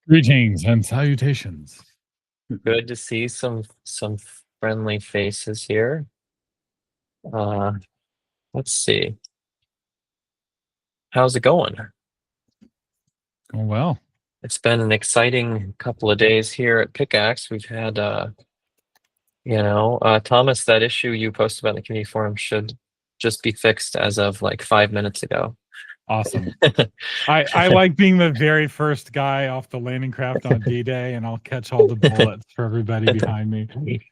Greetings and salutations. Good to see some friendly faces here. Uh, let's see. How's it going? Oh, well. It's been an exciting couple of days here at Pickaxe. We've had Thomas, that issue you posted about in the community forum should just be fixed as of like 5 minutes ago. Awesome. I like being the very first guy off the landing craft on D-Day, and I'll catch all the bullets for everybody behind me.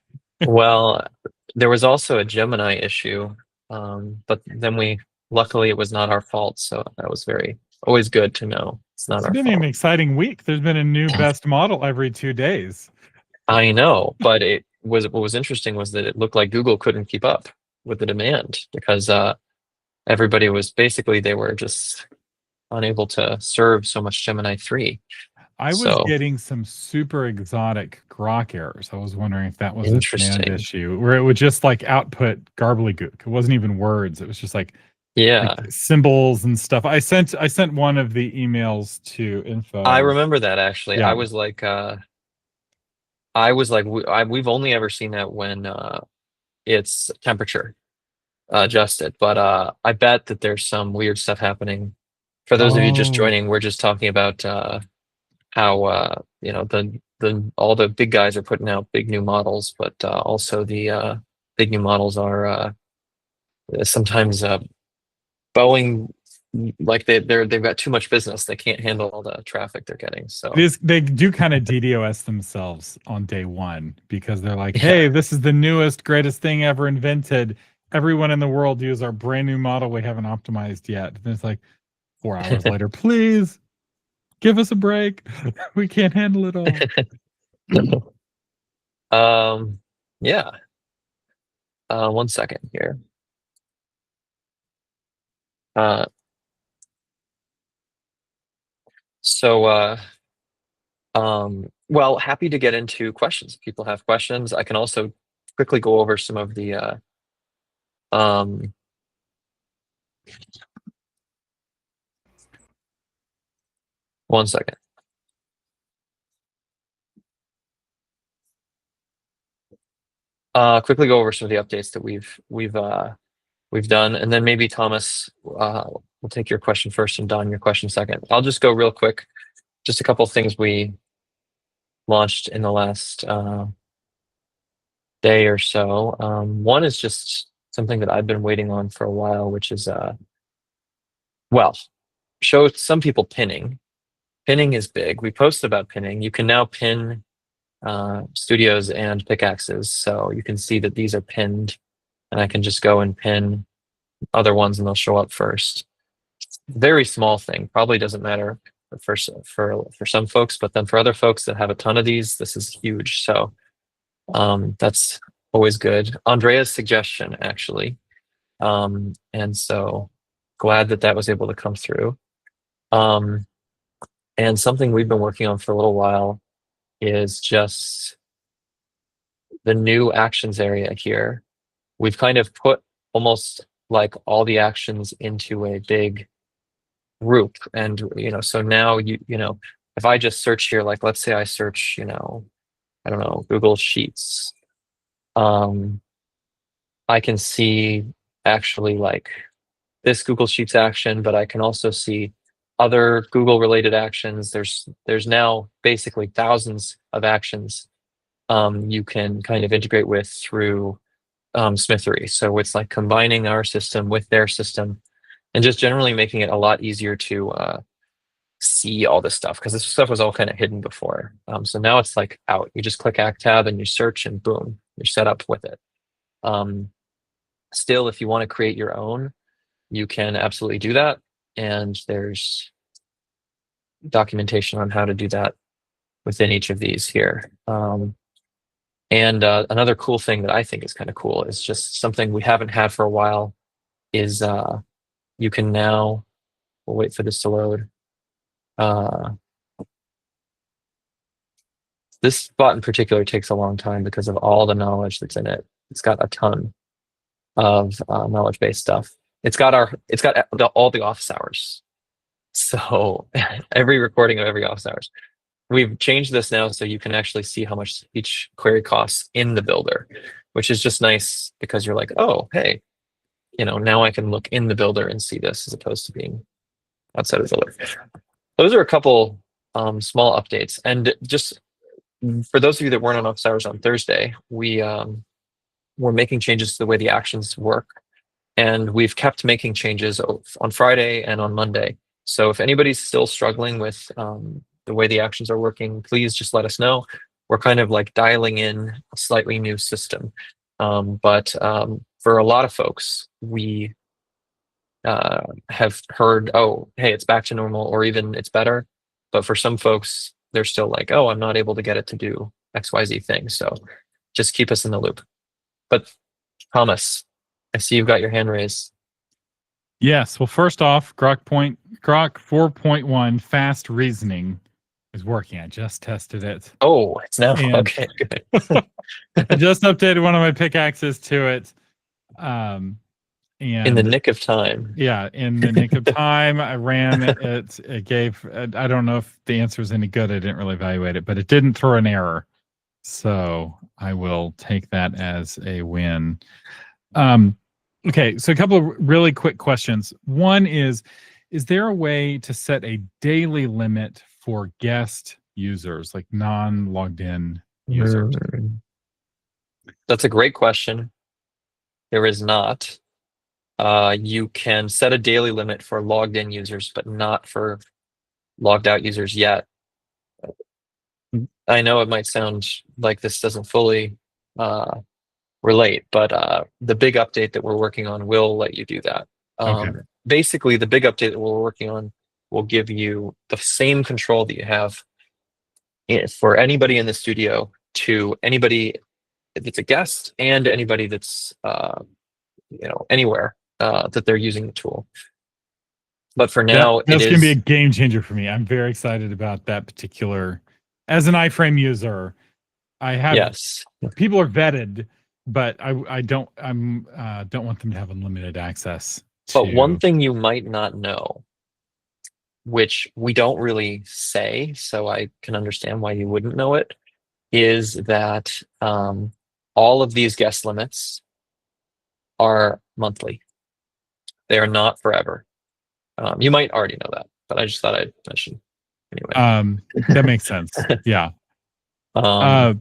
Well, there was also a Gemini issue, but then luckily it was not our fault, so that was always good to know it's not It's our been an fault. exciting week. There's been a new best model every 2 days. I know, but what was interesting was that it looked like Google couldn't keep up with the demand because everybody was basically they were just unable to serve so much Gemini 3. I was getting some super exotic grok errors. I was wondering if that was a demand issue where it would just like output garbly-gook. It wasn't even words. It was just like symbols and stuff. I sent one of the emails to info. I remember that actually. Yeah. We've only ever seen that when it's temperature adjusted, but I bet that there's some weird stuff happening. For those of you just joining, we're just talking about how all the big guys are putting out big new models, but also the big new models are sometimes Boeing, like they've got too much business. They can't handle all the traffic they're getting. So they do kind of DDoS themselves on day one because they're like, hey, this is the newest, greatest thing ever invented. Everyone in the world use our brand new model we haven't optimized yet. And it's like 4 hours later, please give us a break. We can't handle it all. Yeah. 1 second here. Well, happy to get into questions. If people have questions, I can also quickly go over some of the 1 second. Quickly go over some of the updates that we've done, and then maybe Thomas will take your question first and Don your question second. I'll just go real quick. Just a couple of things we launched in the last day or so. One is just something that I've been waiting on for a while, which is show some people pinning. Pinning is big. We posted about pinning. You can now pin studios and pickaxes, so you can see that these are pinned, and I can just go and pin other ones and they'll show up first. Very small thing, probably doesn't matter for some folks, but then for other folks that have a ton of these, this is huge. So that's always good. Andrea's suggestion, actually, and so glad that was able to come through. And something we've been working on for a little while is just the new actions area here. We've kind of put almost like all the actions into a big group, and so now if I just search here, like let's say I search I don't know, Google Sheets, I can see actually like this Google Sheets action, but I can also see other Google related actions. There's now basically thousands of actions you can kind of integrate with through Smithery. So it's like combining our system with their system and just generally making it a lot easier to see all this stuff, because this stuff was all kind of hidden before. So now it's like out. You just click Act Tab and you search and boom, you're set up with it. Still, if you want to create your own, you can absolutely do that. And there's documentation on how to do that within each of these here. And another cool thing that I think is kind of cool is just something we haven't had for a while is you can now, we'll wait for this to load. This spot in particular takes a long time because of all the knowledge that's in it. It's got a ton of knowledge-based stuff. It's got all the office hours. So every recording of every office hours. we've changed this now so you can actually see how much each query costs in the builder, which is just nice because you're like, oh, hey, now I can look in the builder and see this as opposed to being outside of the builder. Those are a couple small updates. And just for those of you that weren't on office hours on Thursday, we're making changes to the way the actions work. And we've kept making changes on Friday and on Monday. So if anybody's still struggling with the way the actions are working, please just let us know. We're kind of like dialing in a slightly new system. But for a lot of folks, we have heard, oh, hey, it's back to normal, or even it's better. But for some folks, they're still like, oh, I'm not able to get it to do XYZ thing. So just keep us in the loop. But Thomas, I see you've got your hand raised. Yes. Well, first off, Grok 4.1 fast reasoning is working. I just tested it. Oh, it's now. And okay, good. I just updated one of my pickaxes to it. And in the nick of time. Yeah, in the nick of time. I ran it. It gave, I don't know if the answer is any good. I didn't really evaluate it, but it didn't throw an error. So I will take that as a win. Okay, so a couple of really quick questions. One is there a way to set a daily limit for guest users, like non-logged in users? That's a great question. There is not. You can set a daily limit for logged in users, but not for logged out users yet. I know it might sound like this doesn't fully relate, but the big update that we're working on will let you do that. Okay. Basically, the big update that we're working on will give you the same control that you have for anybody in the studio to anybody that's a guest and anybody that's anywhere that they're using the tool. But for now, that's going to be a game changer for me. I'm very excited about that particular. As an iframe user, I have people are vetted, but I don't want them to have unlimited access. But one thing you might not know, which we don't really say, so I can understand why you wouldn't know it, is that all of these guest limits are monthly. They are not forever. You might already know that, but I just thought I'd mention anyway. That makes sense. Yeah. Okay,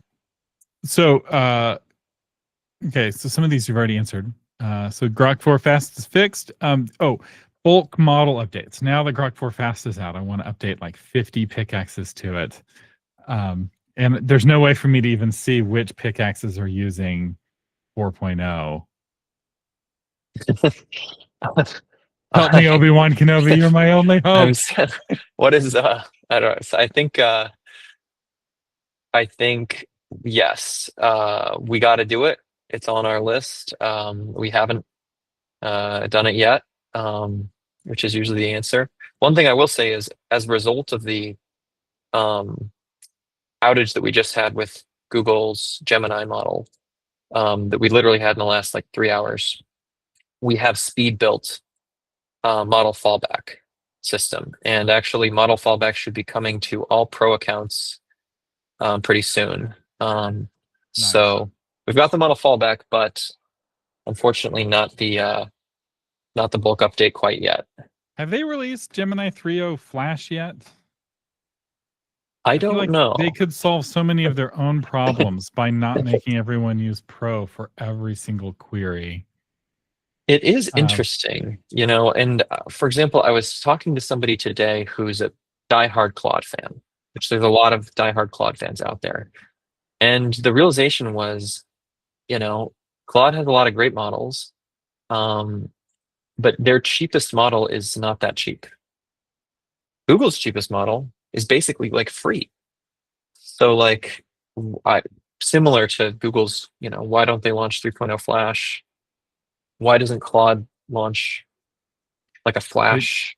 so some of these you've already answered. So Grok 4 Fast is fixed. Bulk model updates. Now the Grok 4 Fast is out. I want to update like 50 pickaxes to it. And there's no way for me to even see which pickaxes are using 4.0. Help me, Obi-Wan Kenobi. You're my only hope. What is I don't know. So I think yes. We got to do it. It's on our list. We haven't done it yet, which is usually the answer. One thing I will say is, as a result of the outage that we just had with Google's Gemini model, that we literally had in the last 3 hours, we have speed built model fallback system, and actually model fallback should be coming to all pro accounts pretty soon. Nice. So we've got the model fallback, but unfortunately not the bulk update quite yet. Have they released Gemini 3.0 Flash yet? I don't know. They could solve so many of their own problems by not making everyone use Pro for every single query. It is interesting, and for example, I was talking to somebody today who's a diehard Claude fan, which there's a lot of diehard Claude fans out there. And the realization was, Claude has a lot of great models, but their cheapest model is not that cheap. Google's cheapest model is basically free. So similar to Google's, why don't they launch 3.0 Flash? Why doesn't Claude launch a Flash?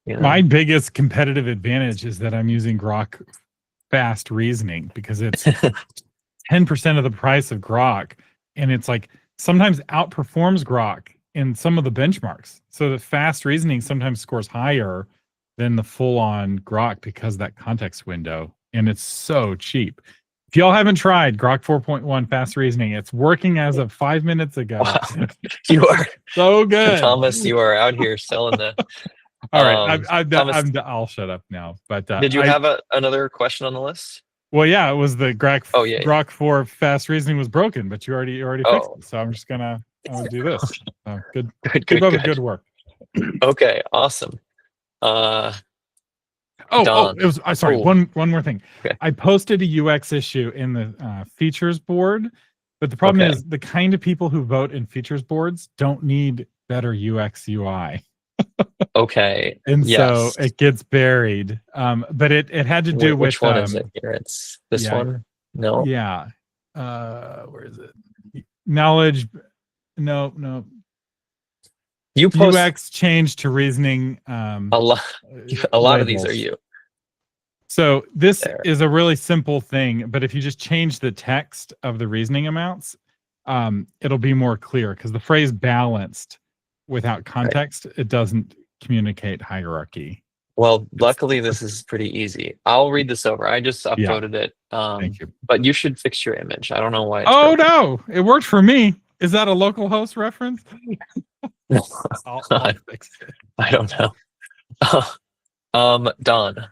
My biggest competitive advantage is that I'm using Grok fast reasoning, because it's 10% of the price of Grok, and it's sometimes outperforms Grok in some of the benchmarks. So the fast reasoning sometimes scores higher than the full-on Grok because of that context window, and it's so cheap. If y'all haven't tried Grok 4.1 fast reasoning, it's working as of 5 minutes ago. Wow. You are so good, Thomas. You are out here selling the. All right, Thomas, I'll shut up now. But did you have another question on the list? Well, yeah, it was the Grok. Oh, yeah. Grok 4 fast reassoning was broken, but you already fixed it. So I'm just gonna do this. Good. Good work. Okay, awesome. It was. Sorry. Oh. One more thing. Okay. I posted a UX issue in the features board, but the problem is the kind of people who vote in features boards don't need better UX UI. Okay. And so it gets buried. But it had to do with which one is it here? It's this one. No. Yeah. Where is it? Knowledge. No. You post UX change to reasoning. A lot of these are you. So this is a really simple thing, but if you just change the text of the reasoning amounts, it'll be more clear, because the phrase balanced without context, it doesn't communicate hierarchy. Well, luckily this is pretty easy. I'll read this over. I just upvoted it. Thank you. But you should fix your image. I don't know why. No, it worked for me. Is that a local host reference? No, I'll fix it. I don't know. Don.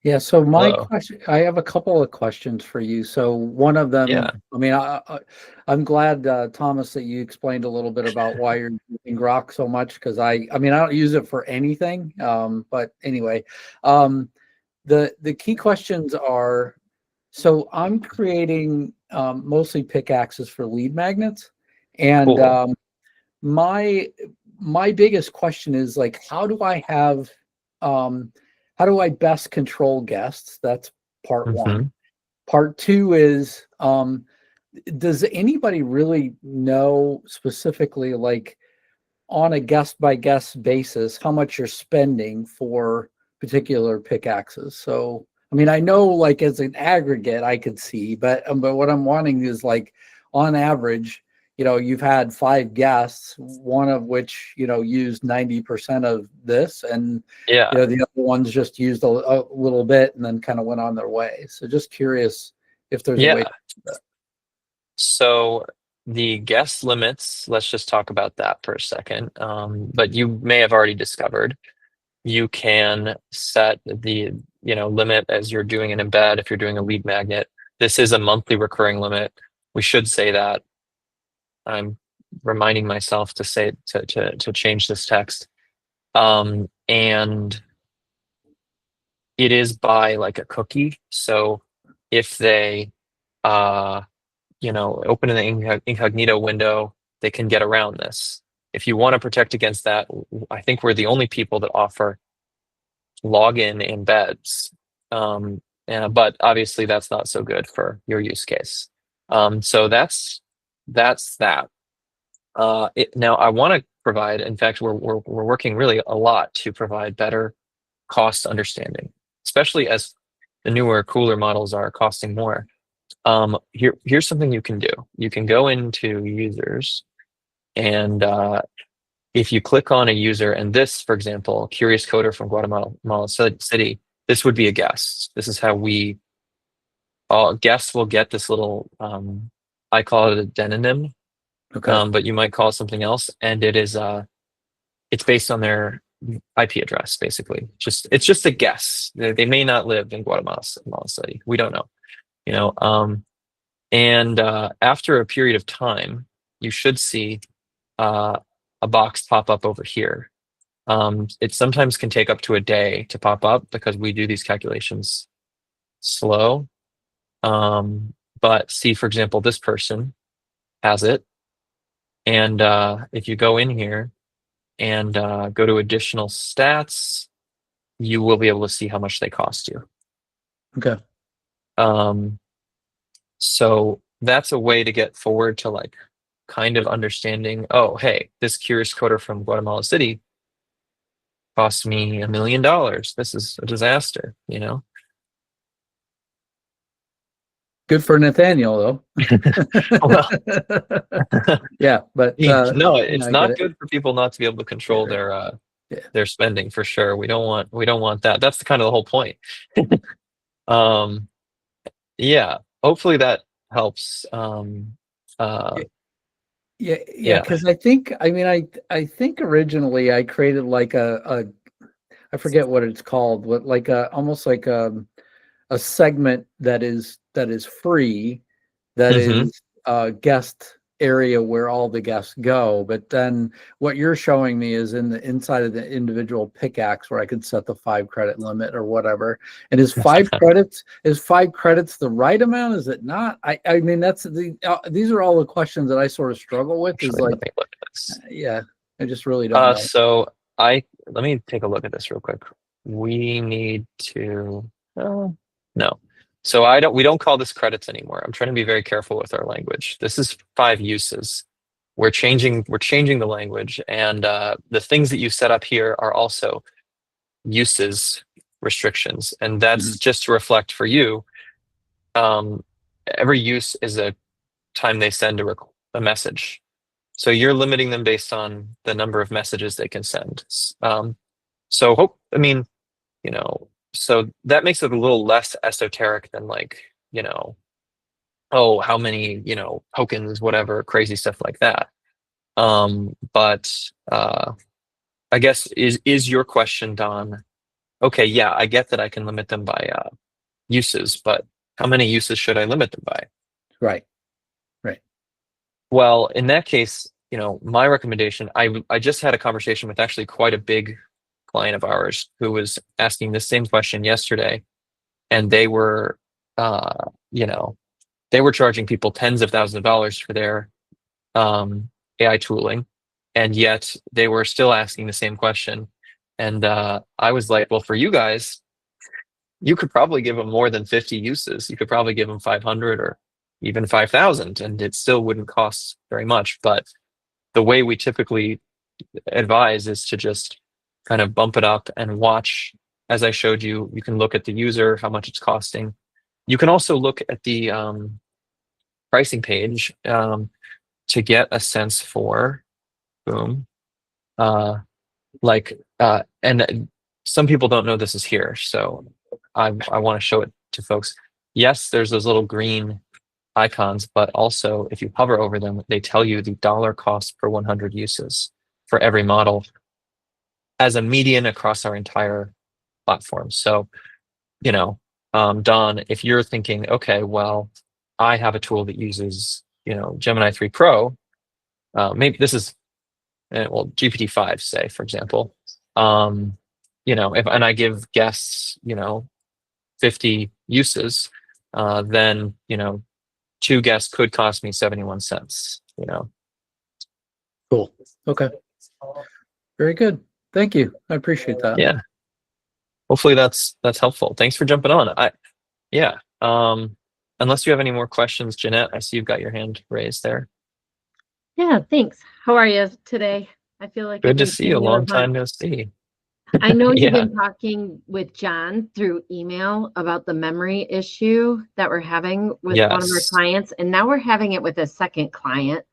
Yeah, so my question, I have a couple of questions for you. So one of them, I mean, I'm glad, Thomas, that you explained a little bit about why you're using Grok so much, because I mean, I don't use it for anything. But anyway, the key questions are, so I'm creating mostly pickaxes for lead magnets, and cool. My biggest question is, like, how do I best control guests? That's part one. Part two is, does anybody really know specifically, like, on a guest by guest basis, how much you're spending for particular pickaxes? So, I mean, I know, like, as an aggregate, I could see, but what I'm wanting is, like, on average, you know, you've had 5 guests, one of which, you know, used 90% of this, and you know, the other ones just used a little bit and then kind of went on their way. So just curious if there's a way to do that. So the guest limits, let's just talk about that for a second. But you may have already discovered you can set the limit as you're doing an embed. If you're doing a lead magnet, this is a monthly recurring limit. We should say that. I'm reminding myself to say to change this text, and it is by, like, a cookie. So if they open in the incognito window, they can get around this. If you want to protect against that, I think we're the only people that offer login embeds, but obviously that's not so good for your use case. So that's that. Now I want to provide, in fact, we're working really a lot to provide better cost understanding, especially as the newer, cooler models are costing more. Here's something you can do. You can go into users, and if you click on a user, and this, for example, Curious Coder from Guatemala City, this would be a guest. This is how all guests will get this little, I call it a demonym, but you might call it something else, and it is it's based on their IP address, basically. It's just a guess. They may not live in Guatemala City. We don't know, and after a period of time, you should see a box pop up over here. It sometimes can take up to a day to pop up because we do these calculations slow. But see, for example, this person has it. And if you go in here and go to additional stats, you will be able to see how much they cost you. Okay. So that's a way to get forward to, like, kind of understanding, oh, hey, this Curious Coder from Guatemala City cost me $1 million. This is a disaster, Good for Nathaniel, though. Well, yeah, but no, it's not good for people not to be able to control their they're spending for sure. We don't want that. That's the kind of the whole point. Yeah, hopefully that helps. Yeah, because I think, I think originally I created like I forget what it's called, what like almost like a segment that is free, that Mhm. is a guest area where all the guests go. But then what you're showing me is in the inside of the individual Pickaxe where I could set the 5 credit limit or whatever. And is 5 credits the right amount? Is it not? I mean, that's these are all the questions that I sort of struggle with. Is Actually, like, let me look at this. yeah, I just really don't know. So let me take a look at this real quick. We need to, no. So we don't call this credits anymore. I'm trying to be very careful with our language. This is 5 uses. We're changing the language, and the things that you set up here are also uses restrictions, and that's just to reflect for you. Every use is a time they send a message. So you're limiting them based on the number of messages they can send. So so that makes it a little less esoteric than like, oh, how many, tokens, whatever, crazy stuff like that. But I guess is your question, Don? Okay, yeah, I get that I can limit them by uses, but how many uses should I limit them by? Right. Well, in that case, my recommendation, I just had a conversation with actually quite a big client of ours who was asking the same question yesterday, and they were, they were charging people tens of thousands of dollars for their AI tooling, and yet they were still asking the same question. And I was like, well, for you guys, you could probably give them more than 50 uses. You could probably give them 500 or even 5,000, and it still wouldn't cost very much. But the way we typically advise is to just kind of bump it up and watch. As I showed you, you can look at the user, how much it's costing. You can also look at the pricing page to get a sense for, boom, and some people don't know this is here, so I want to show it to folks. Yes, there's those little green icons, but also if you hover over them, they tell you the dollar cost per 100 uses for every model as a median across our entire platform. So, Don, if you're thinking, okay, well, I have a tool that uses, Gemini 3 Pro, maybe this is, GPT-5, say, for example, and I give guests, 50 uses, then, 2 guests could cost me 71 cents, Cool. Okay. Very good. Thank you. I appreciate that. Yeah. Hopefully that's helpful. Thanks for jumping on. Unless you have any more questions, Jeanette, I see you've got your hand raised there. Yeah, thanks. How are you today? I feel like good to see you. A long time no see. I know you've Yeah. been talking with John through email about the memory issue that we're having with one of our Yes. clients, and now we're having it with a second client.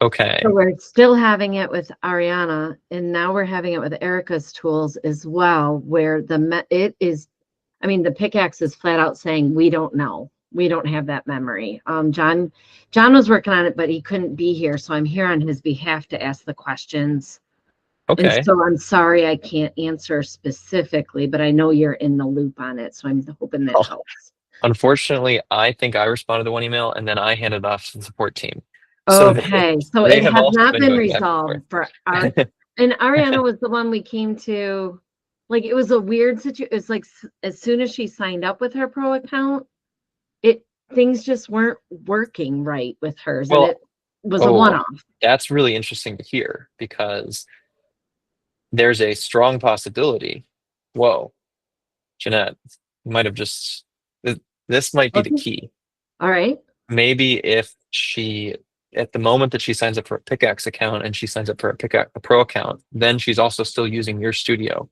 Okay. So we're still having it with Ariana, and now we're having it with Erica's tools as well, where the Pickaxe is flat out saying we don't know. We don't have that memory. John was working on it, but he couldn't be here, so I'm here on his behalf to ask the questions. Okay. And so I'm sorry I can't answer specifically, but I know you're in the loop on it, so I'm hoping that helps. Unfortunately, I think I responded to one email and then I handed it off to the support team. Okay, so they it have has also not been been going back and resolved for our, and Ariana was the one we came to, like, it was a weird situation. It's like as soon as she signed up with her pro account, things just weren't working right with hers, and it was a one-off. That's really interesting to hear because there's a strong possibility. Whoa, Jeanette, you might have just, this might be the key. All right. Maybe if she, at the moment that she signs up for a Pickaxe account and she signs up for a Pro account, then she's also still using your studio.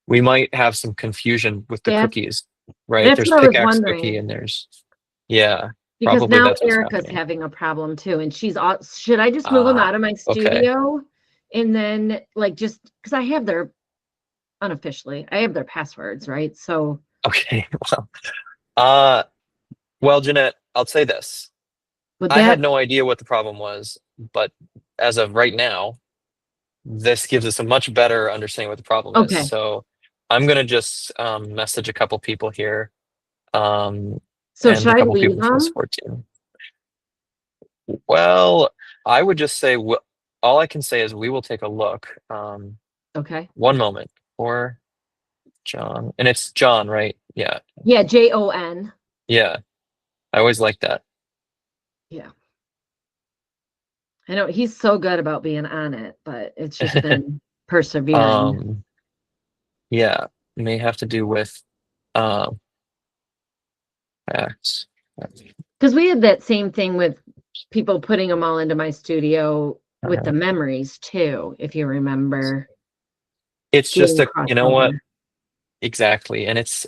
We might have some confusion with the cookies, right? That's there's what I was Pickaxe wondering. cookie and there's, yeah. Because probably now that's what's Erica's happening. having a problem too, and should I just move them out of my studio And then like, just because I have their, unofficially, I have their passwords, right? So. Okay. Well, Jeanette, I'll say this. Would I had that, no idea what the problem was, but as of right now, this gives us a much better understanding what the problem is. okay, So I'm gonna just message a couple people here, so and should a I couple leave people from the them? support team. Well, I would just say all I can say is we will take a look. Okay. One moment. Or John, and it's John, right? Yeah, Yeah, JON. yeah. I always like that. Yeah. I know he's so good about being on it, but it's just been persevering. Yeah, may have to do with X. Because we had that same thing with people putting them all into my studio with the memories too, if you remember. It's just Getting you know what? crossover. Exactly, and it's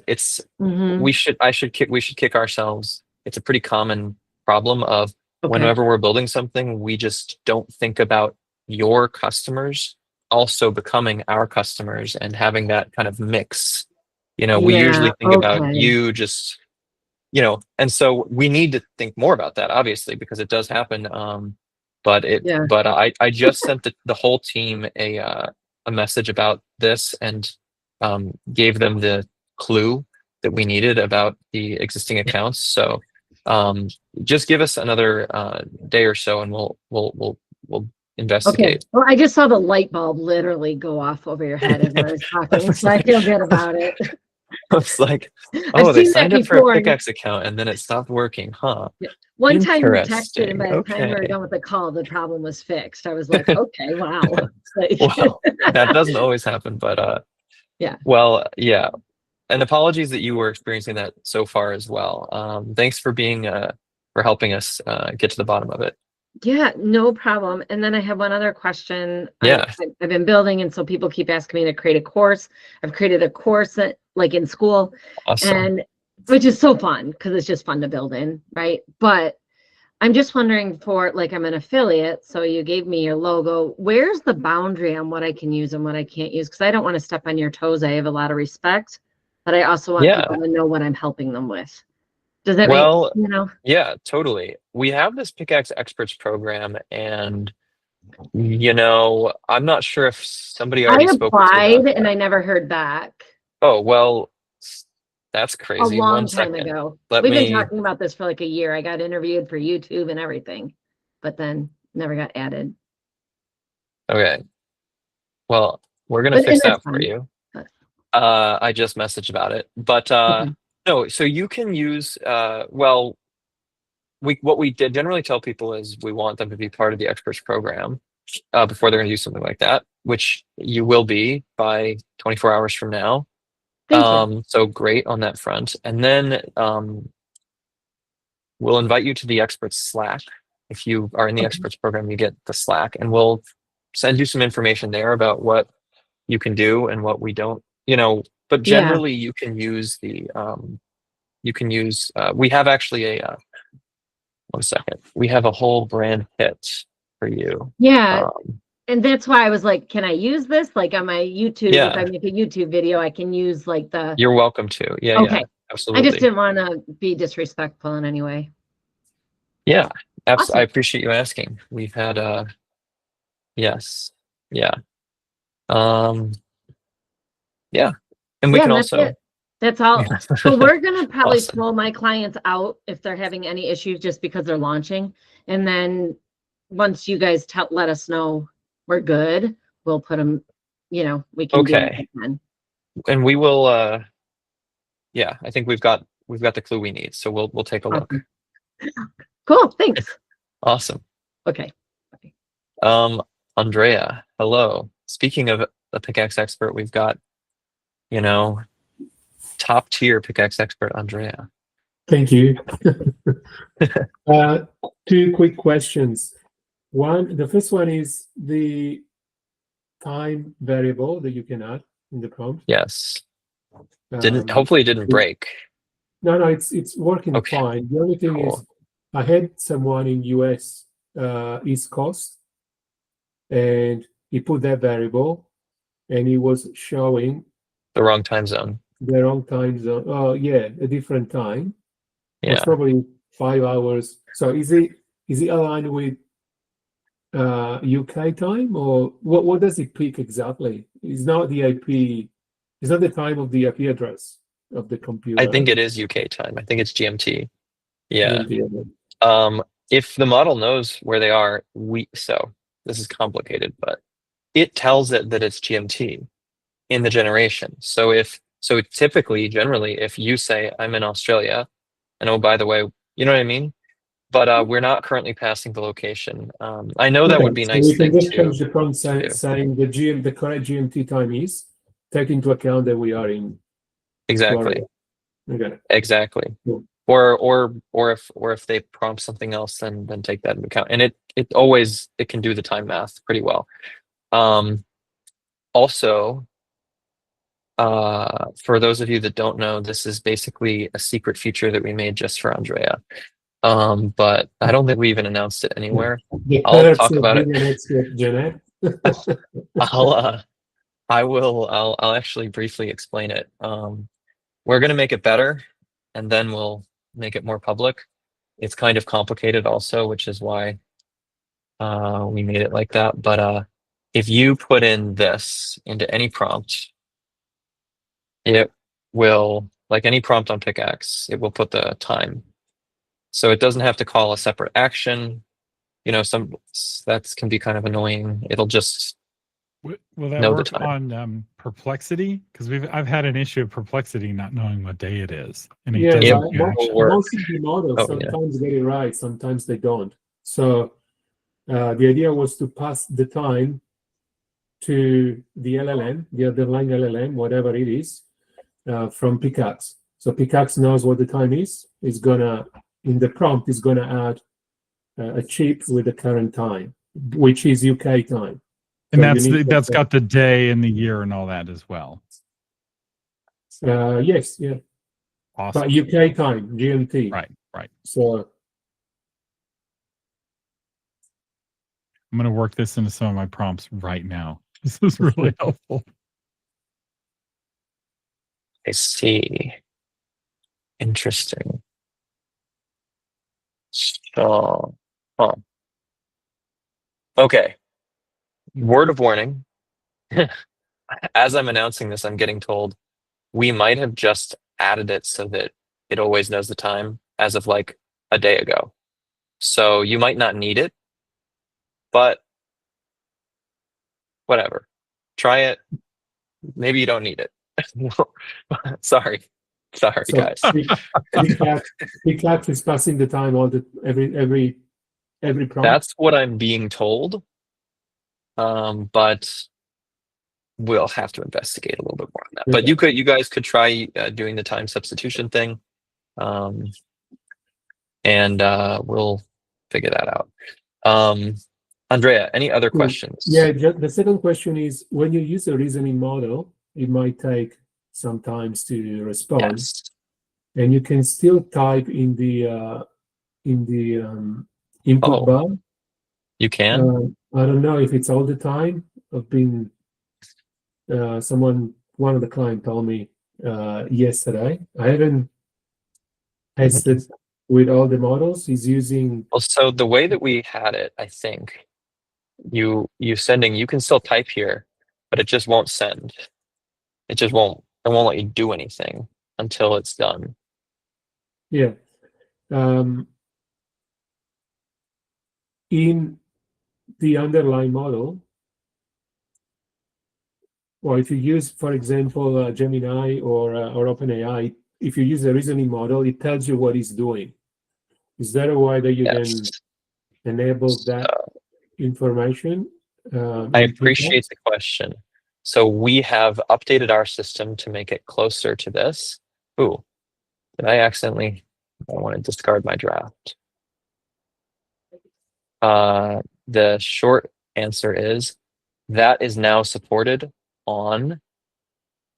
Mhm. we should kick ourselves. It's a pretty common problem of Okay. whenever we're building something, we just don't think about your customers also becoming our customers and having that kind of mix. You know, we usually Yeah, think about okay. you just, you know, and so we need to think more about that, obviously, because it does happen. Yeah. But I just sent the whole team a message about this and gave them the clue that we needed about the existing accounts. So just give us another day or so, and we'll Okay. investigate. Well, I just saw the light bulb literally go off over your head as I was talking, so I feel good about it. It's like, I've oh, they seen that signed up for a before. Pickaxe account and then it stopped working, huh? One time you texted, and Interesting. by the time we were Okay. done with the call, the problem was fixed. I was like, okay, wow. Like, Well, that doesn't always happen, but yeah. well, yeah. And apologies that you were experiencing that so far as well. Thanks for being for helping us get to the bottom of it. Yeah, no problem. And then I have one other question. Yeah. I've been building, and so people keep asking me to create a course. I've created a course like in school, Awesome. and which is so fun because it's just fun to build in, right? But I'm just wondering for like, I'm an affiliate, so you gave me your logo. Where's the boundary on what I can use and what I can't use? Because I don't want to step on your toes. I have a lot of respect, but I also want Yeah. people to know what I'm helping them with. Does that Well, make, you know? yeah, totally. We have this Pickaxe Experts program, and you know, I'm not sure if somebody I already spoke with you applied about and that. I never heard back. Oh, well, that's A crazy. long One time second. ago. Let We've been me, talking about this for like a year. I got interviewed for YouTube and everything, but then never got added. okay. Well, we're gonna But fix and that's that for fine. you. But, I just messaged about it. But okay. no, so you can use well, what we did generally tell people is we want them to be part of the experts program before they're gonna do something like that, which you will be by 24 hours from now. Thank you. So great on that front. And then we'll invite you to the experts Slack. If you are in the Okay. experts program, you get the Slack, and we'll send you some information there about what you can do and what we don't, you know, but Yeah. generally you can use the we have actually a 1 second. We have a whole brand hit for you. Yeah. And that's why I was like, can I use this? Like on my YouTube, Yeah. if I make a YouTube video, I can use like the. You're welcome to. Yeah, Okay. yeah, absolutely. I just didn't want to be disrespectful in any way. Yeah, Awesome. I appreciate you asking. We've had yes, yeah, yeah, and we Yeah, can and that's also. it. That's all. Yeah. So we're gonna probably Awesome. throw my clients out if they're having any issues just because they're launching. And then once you guys let us know we're good, we'll put them, you know, we can do Okay, it again. and we will. Yeah, I think we've got the clue we need, so we'll take a look. Awesome. Cool. Thanks. Awesome. Okay. Andrea, hello. Speaking of a pickaxe expert, we've got, you know, top tier pickaxe expert Andrea. Thank you. 2 quick questions. The first one is the time variable that you can add in the prompt. Yes. Hopefully it didn't break. No, it's working Okay. fine. The only thing is, I had someone in US East Coast, and he put that variable, and he was showing The wrong time zone. the wrong time zone. Oh, yeah, a different time. It was Yeah. probably 5 hours. So is it aligned with UK time, or what does it pick exactly? It's not the IP. It's not the time of the IP address of the computer. I think it is UK time. I think it's GMT. Yeah. GMT. If the model knows where they are, so this is complicated, but it tells it that it's GMT in the generation. So typically, generally, if you say I'm in Australia, and oh, by the way, you know what I mean? But we're not currently passing the location. I know that would be a So nice we can thing just to change the prompt do. saying the correct GMT time is, take into account that we are in Exactly. Florida. Okay. Exactly. Cool. Or if they prompt something else, then take that into account. And it can do the time math pretty well. Also, for those of you that don't know, this is basically a secret feature that we made just for Andrea. But I don't think we even announced it anywhere. I'll talk about it. I'll actually briefly explain it. We're going to make it better, and then we'll make it more public. It's kind of complicated also, which is why we made it like that. But if you put in this into any prompt, it will, like any prompt on Pickaxe, it will put the time. So it doesn't have to call a separate action. That can be kind of annoying. It'll just Will that know the work time. on Perplexity? Because I've had an issue of Perplexity not knowing what day it is, and Yeah, doesn't but do action. most of the models Oh, yeah. sometimes get it right, sometimes they don't. So the idea was to pass the time to the LLM, the underlying LLM, whatever it is, from Pickaxe. So Pickaxe knows what the time is. It's gonna, in the prompt, is gonna add a chip with the current time, which is UK time. And So that's got the day and the year and all that as well. Yes, yeah. Awesome. But UK time, GMT. Right. So I'm going to work this into some of my prompts right now. This is really helpful. I see. Interesting. So, okay. Word of warning. As I'm announcing this, I'm getting told we might have just added it so that it always knows the time as of like a day ago. So you might not need it, but whatever. Try it. Maybe you don't need it. Sorry, so guys. Pickaxe is passing the time every prompt. That's what I'm being told. But we'll have to investigate a little bit more on that. Okay. But you guys could try doing the time substitution thing, and we'll figure that out. Andrea, any other questions? Yeah, the second question is, when you use a reasoning model, it might take some time to respond. Yes. And you can still type in the input bar. You can? I don't know if it's all the time. I've been one of the clients told me yesterday. I haven't tested with all the models. He's using. Well, so the way that we had it, I think you can still type here, but it just won't send. It won't let you do anything until it's done. Yeah. In the underlying model, or if you use, for example, Gemini or OpenAI, if you use a reasoning model, it tells you what it's doing. Is there a way that you can enable that information? I appreciate the question. So we have updated our system to make it closer to this. Ooh, did I accidentally? I want to discard my draft. The short answer is that is now supported on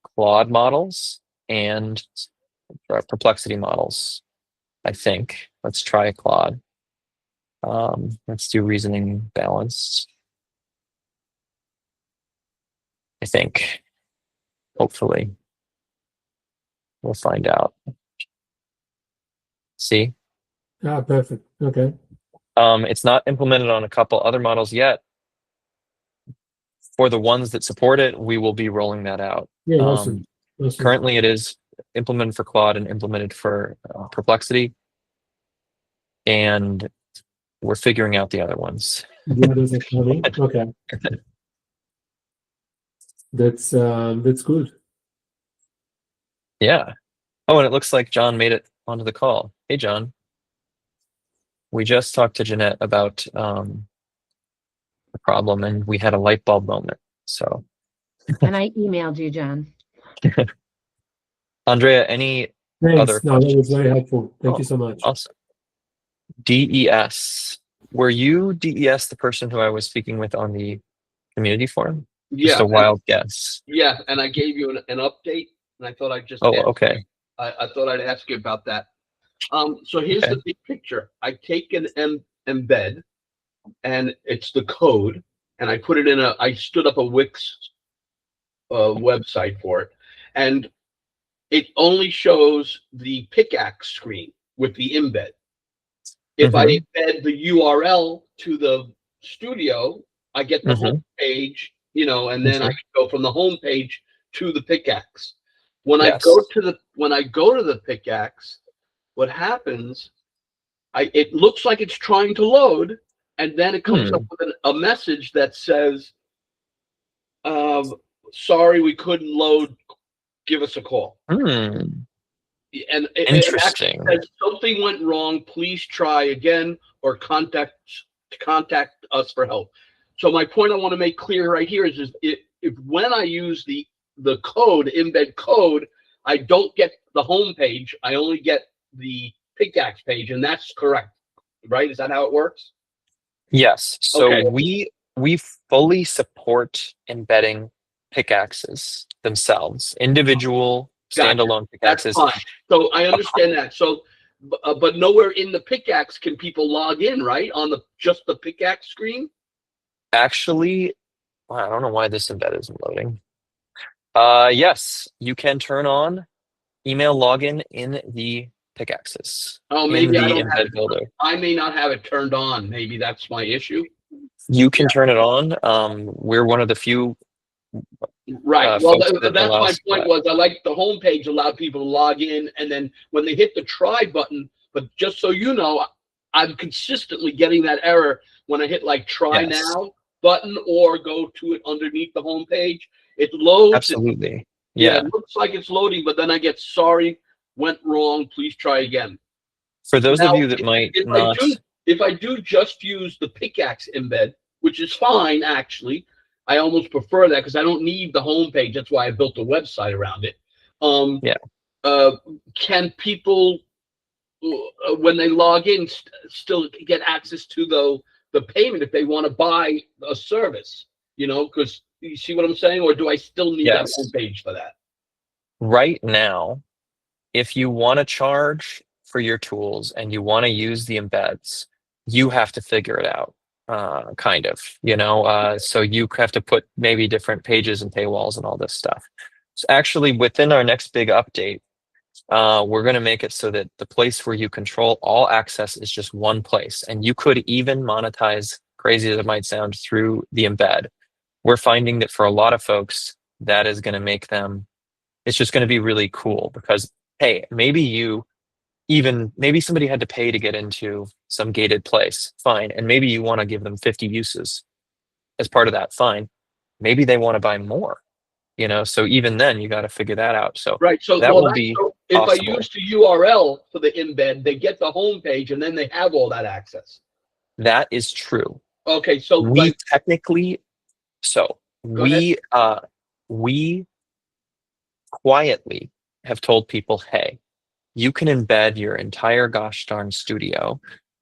Claude models and Perplexity models, I think. Let's try Claude. Let's do reasoning balanced. I think. Hopefully. We'll find out. See? Ah, perfect. Okay. It's not implemented on a couple other models yet. For the ones that support it, we will be rolling that out. Yeah, awesome. Awesome. Currently, it is implemented for Claude and implemented for Perplexity. And we're figuring out the other ones. The others are coming. Okay. That's good. Yeah. Oh, and it looks like John made it onto the call. Hey, John. We just talked to Jeanette about the problem, and we had a light bulb moment. So, And I emailed you, John. Andrea, any Thanks. other No, that was questions? very helpful. Thank you so much. Awesome. DES. Were you DES the person who I was speaking with on the community forum? Just Yeah, a wild guess. yeah, and I gave you an update, and I thought I'd just Oh, ask okay. I thought I'd ask you about that. So here's Okay. the big picture. I take an embed, and it's the code, and I put it in I stood up a Wix website for it, and it only shows the Pickaxe screen with the embed. If I embed the URL to the studio, I get the home page, and then I can go from the home page to the Pickaxe. When I go to the Pickaxe, what happens? It looks like it's trying to load, and then it comes up with a message that says, "Sorry, we couldn't load. Give us a call." And it actually Interesting. says something went wrong. Please try again or contact us for help. So my point I want to make clear right here is if when I use the code, embed code, I don't get the home page. I only get the Pickaxe page, and that's correct, right? Is that how it works? Yes. So Okay. we fully support embedding pickaxes themselves, individual Gotcha. standalone That's pickaxes. fine. So I understand that. So, but nowhere in the Pickaxe can people log in, right? On just the Pickaxe screen. Actually, I don't know why this embed isn't loading. Yes, you can turn on email login in the pickaxes. Oh, maybe in I the don't have embed builder. I may not have it turned on. Maybe that's my issue. You can turn it on. We're one of the few Right. Well, folks that that's my allows point. that. Was I like the homepage allowed people to log in, and then when they hit the try button. But just so you know, I'm consistently getting that error when I hit like try Yes. now button or go to it underneath the homepage. It loads. Absolutely. Yeah, it looks like it's loading, but then I get sorry, went wrong. Please try again. For those Now, of you that might not, if I do just use the Pickaxe embed, which is fine actually, I almost prefer that because I don't need the home page. That's why I built a website around it. Can people, when they log in, still get access to the payment if they want to buy a service? Because you see what I'm saying, or do I still need that home page for that? right now, if you want to charge for your tools and you want to use the embeds, you have to figure it out, kind of, so you have to put maybe different pages and paywalls and all this stuff. So actually, within our next big update, we're going to make it so that the place where you control all access is just one place, and you could even monetize, crazy as it might sound, through the embed. We're finding that for a lot of folks, that is going to make them, it's just going to be really cool because, hey, maybe somebody had to pay to get into some gated place, fine. And maybe you want to give them 50 uses as part of that, fine. Maybe they want to buy more, so even then you got to figure that out. So right. So that will be if possible. I use the URL for the embed, they get the home page and then they have all that access. That is true. Okay. So we technically, we quietly have told people, hey, you can embed your entire gosh darn studio.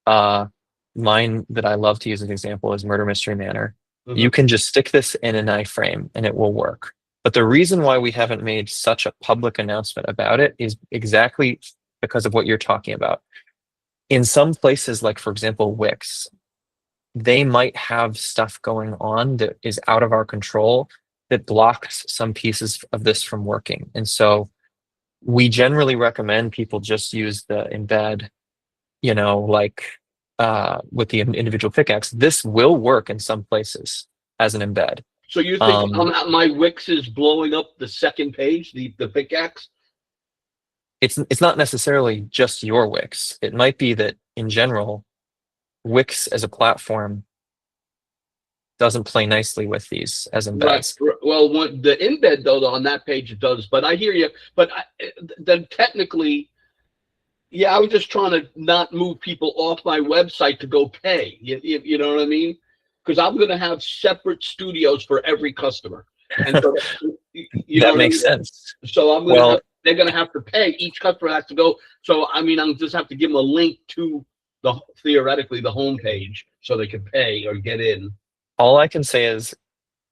Mine that I love to use as an example is Murder Mystery Manor. You can just stick this in an iframe and it will work. But the reason why we haven't made such a public announcement about it is exactly because of what you're talking about. In some places, like for example, Wix, they might have stuff going on that is out of our control that blocks some pieces of this from working. And so we generally recommend people just use the embed, with the individual pickaxe. This will work in some places as an embed. So you think my Wix is blowing up the second page, the pickaxe? It's not necessarily just your Wix. It might be that in general, Wix as a platform doesn't play nicely with these as embeds. Right. Well, the embed though on that page it does. But I hear you. But then technically, yeah, I was just trying to not move people off my website to go pay. You know what I mean? Because I'm going to have separate studios for every customer, and so that makes sense. So they're going to have to pay. Each customer has to go. So I mean, I'll just have to give them a link to theoretically the home page so they can pay or get in. All I can say is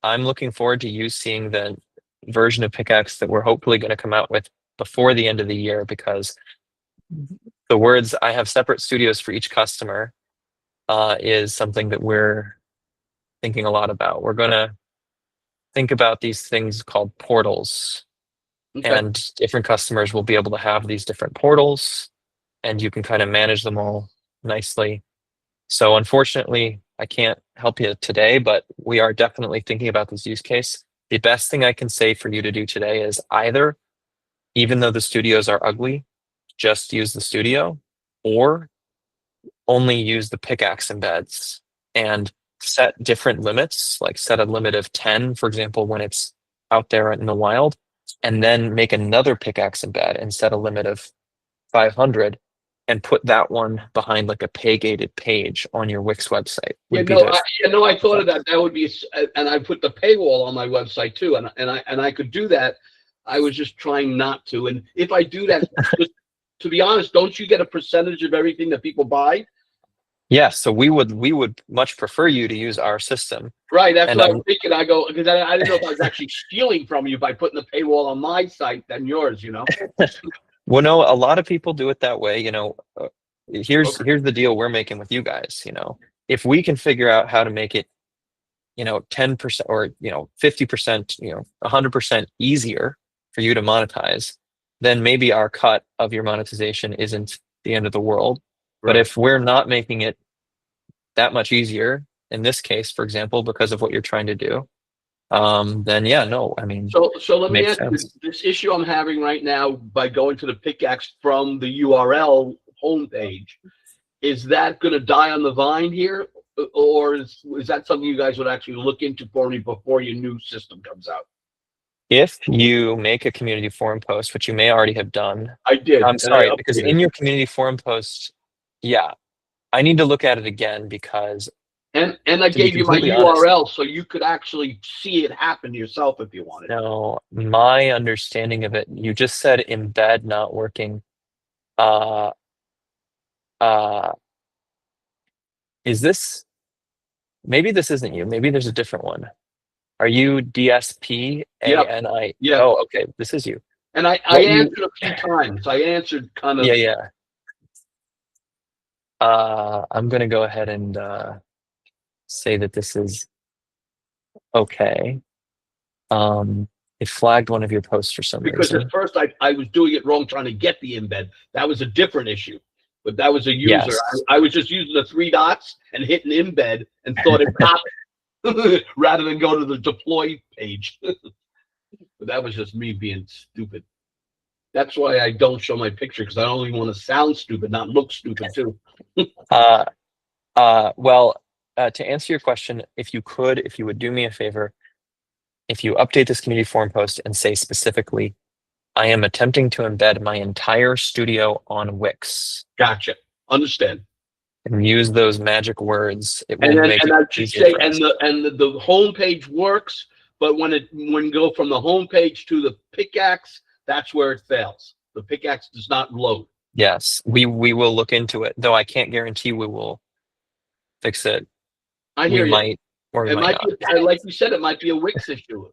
I'm looking forward to you seeing the version of Pickaxe that we're hopefully going to come out with before the end of the year, because the words "I have separate studios for each customer" is something that we're thinking a lot about. We're going to think about these things called portals. Okay. And different customers will be able to have these different portals, and you can kind of manage them all nicely. So unfortunately, I can't help you today, but we are definitely thinking about this use case. The best thing I can say for you to do today is either, even though the studios are ugly, just use the studio, or only use the Pickaxe embeds and set different limits, like set a limit of 10, for example, when it's out there in the wild, and then make another Pickaxe embed and set a limit of 500 and put that one behind like a pay-gated page on your Wix website. I thought of that. That would be, and I put the paywall on my website too, and I could do that. I was just trying not to. And if I do that, to be honest, don't you get a percentage of everything that people buy? Yeah, so we would much prefer you to use our system. Right, that's what I'm thinking. I go, because I didn't know if I was actually stealing from you by putting the paywall on my site than yours, Well, no, a lot of people do it that way. Here's the deal we're making with you guys. If we can figure out how to make it, 10% or 50%, 100% easier for you to monetize, then maybe our cut of your monetization isn't the end of the world. Right. But if we're not making it that much easier, in this case, for example, because of what you're trying to do, then yeah, no, I mean. So let me ask you, this issue I'm having right now by going to the Pickaxe from the URL homepage, is that going to die on the vine here, or is that something you guys would actually look into for me before your new system comes out? If you make a community forum post, which you may already have done. I did. I'm sorry, because in your community forum post, yeah, I need to look at it again because. And I gave you my URL so you could actually see it happen yourself if you wanted. No, my understanding of it, you just said embed not working. Is this, maybe this isn't you, maybe there's a different one. Are you DSP ANI? Yeah. Oh, okay, this is you. And I answered a few times. I answered kind of. Yeah. I'm gonna go ahead and say that this is okay. It flagged one of your posts for some reason. Because at first I was doing it wrong, trying to get the embed. That was a different issue. But that was a user. Yes. I was just using the 3 dots and hitting embed and thought it happened rather than go to the deploy page. But that was just me being stupid. That's why I don't show my picture, because I only want to sound stupid, not look stupid too. Well, to answer your question, if you would do me a favor, if you update this community forum post and say specifically, I am attempting to embed my entire studio on Wix. Gotcha. Understand. And use those magic words. It will make it easier for us. And the home page works, but when you go from the home page to the Pickaxe, that's where it fails. The Pickaxe does not load. Yes, we will look into it, though I can't guarantee we will fix it. I hear you. Might, or it might be, like you said, it might be a Wix issue.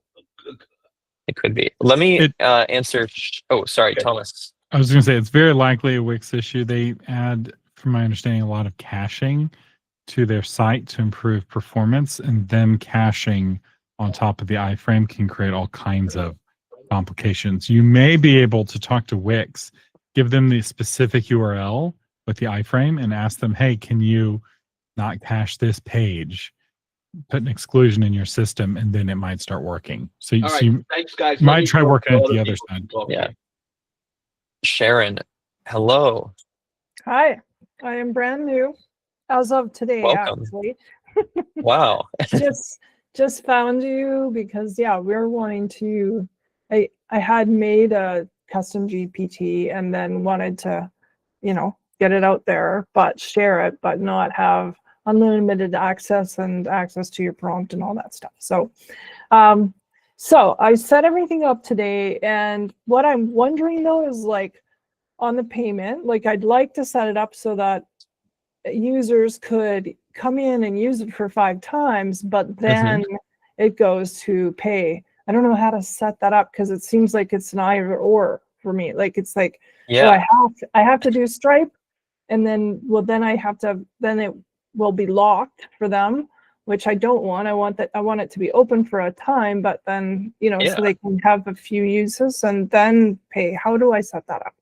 It could be. Let me answer. Oh, sorry, okay. Thomas. I was going to say it's very likely a Wix issue. They add, from my understanding, a lot of caching to their site to improve performance, and them caching on top of the iframe can create all kinds of complications. You may be able to talk to Wix, give them the specific URL with the iframe and ask them, hey, can you not cache this page? Put an exclusion in your system, and then it might start working. So, All so right. you Thanks, guys. might Let me try talk working to at the other people side. who talk to Yeah. me. Sharon, hello. Hi, I am brand new as of today, Welcome. actually. Wow. Just found you because we're wanting to I had made a custom GPT and then wanted to, get it out there, but share it, but not have unlimited access and access to your prompt and all that stuff. So so I set everything up today, and what I'm wondering though is like on the payment, like I'd like to set it up so that users could come in and use it for 5 times, but then it goes to pay. I don't know how to set that up because it seems like it's an either or for me. Like it's like, Yeah. I have to do Stripe, and then then it will be locked for them, which I don't want. I want it to be open for a time, but then, so they can have a few uses and then pay. How do I set that up?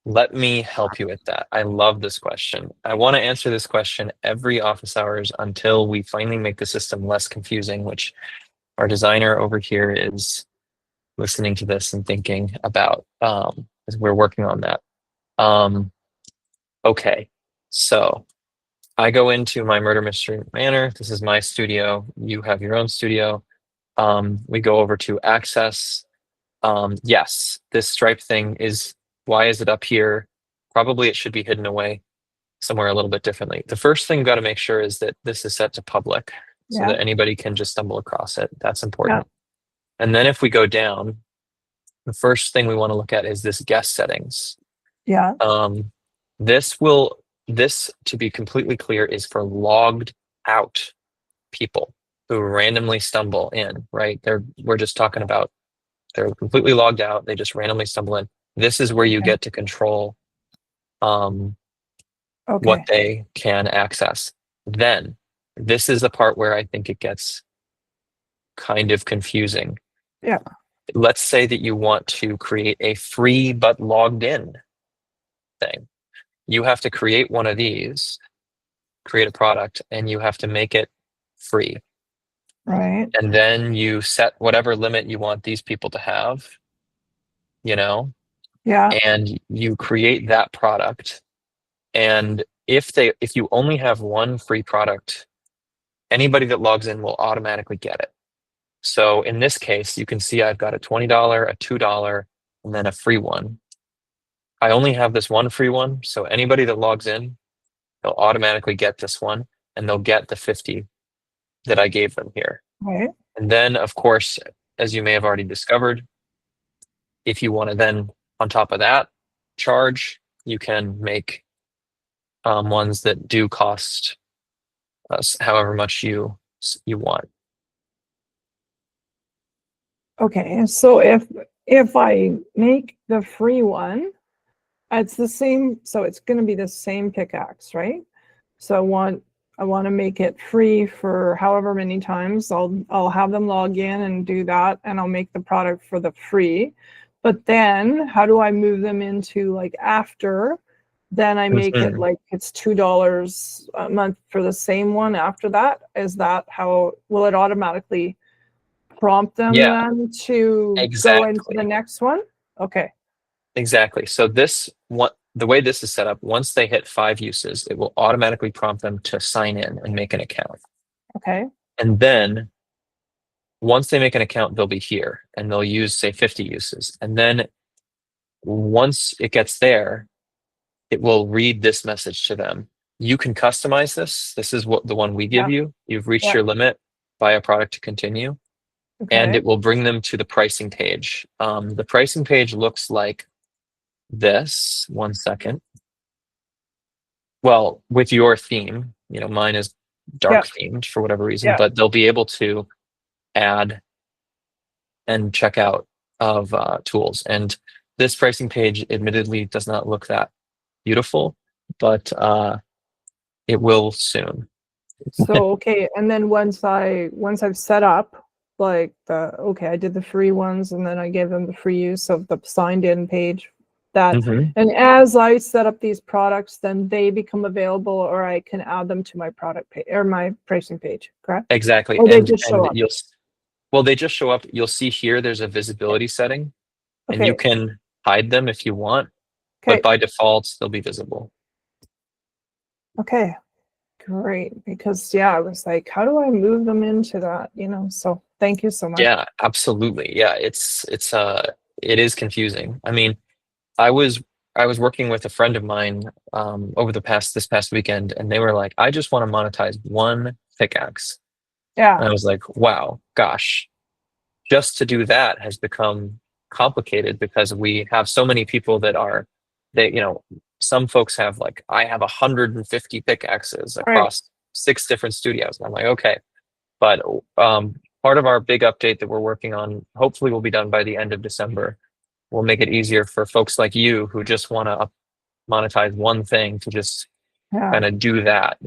Let me help you with that. I love this question. I want to answer this question every office hours until we finally make the system less confusing, which our designer over here is listening to this and thinking about as we're working on that. Okay, so I go into my Murder Mystery Manor. This is my studio. You have your own studio. We go over to access. Yes, this Stripe thing is, why is it up here? Probably it should be hidden away somewhere a little bit differently. The first thing we've got to make sure is that this is set to public so that anybody can just stumble across it. That's important. And then if we go down, the first thing we want to look at is this guest settings. Yeah. This, to be completely clear, is for logged out people who randomly stumble in, right? We're just talking about, they're completely logged out. They just randomly stumble in. This is where you get to control what they can access. Then this is the part where I think it gets kind of confusing. Yeah. Let's say that you want to create a free but logged in thing. You have to create one of these, create a product, and you have to make it free. Right. And then you set whatever limit you want these people to have, Yeah. and you create that product. And if you only have one free product, anybody that logs in will automatically get it. So in this case, you can see I've got a $20, a $2, and then a free one. I only have this one free one, so anybody that logs in, they'll automatically get this one, and they'll get the 50 that I gave them here. Right. And then, of course, as you may have already discovered, if you want to then, on top of that, charge, you can make ones that do cost us however much you want. Okay. So if I make the free one, it's the same. So it's going to be the same pickaxe, right? So I want to make it free for however many times. I'll have them log in and do that, and I'll make the product for the free. But then how do I move them into like after? Then I make it like it's $2 a month for the same one after that. Is that how, will it automatically prompt them then to go into the next one? Okay. Exactly. So the way this is set up, once they hit 5 uses, it will automatically prompt them to sign in and make an account. Okay. And then once they make an account, they'll be here and they'll use, say, 50 uses. And then once it gets there, it will read this message to them. You can customize this. This is the one we give you. You've reached your limit. Buy a product to continue. Okay. And it will bring them to the pricing page. The pricing page looks like this. One second. Well, with your theme, mine is dark themed for whatever reason, but they'll be able to add and check out of tools. And this pricing page admittedly does not look that beautiful, but it will soon. So, okay. And then once I've set up like okay, I did the free ones and then I gave them the free use of the signed in page. That Mhm. and as I set up these products, then they become available, or I can add them to my product page or my pricing page. Correct? Exactly. Or they just show up. Well, they just show up. You'll see here there's a visibility setting, and you Okay. can hide them if you want, Okay. but by default they'll be visible. Okay. Great. Because yeah, I was like, how do I move them into that? So thank you so much. Yeah, absolutely. Yeah, it is confusing. I mean, I was working with a friend of mine over this past weekend, and they were like, I just want to monetize one pickaxe. Yeah. And I was like, wow, gosh, just to do that has become complicated because we have so many people some folks have like, I have 150 pickaxes across 6 different studios. And I'm like, okay, but part of our big update that we're working on, hopefully will be done by the end of December, will make it easier for folks like you who just want to monetize one thing to just kind of do that,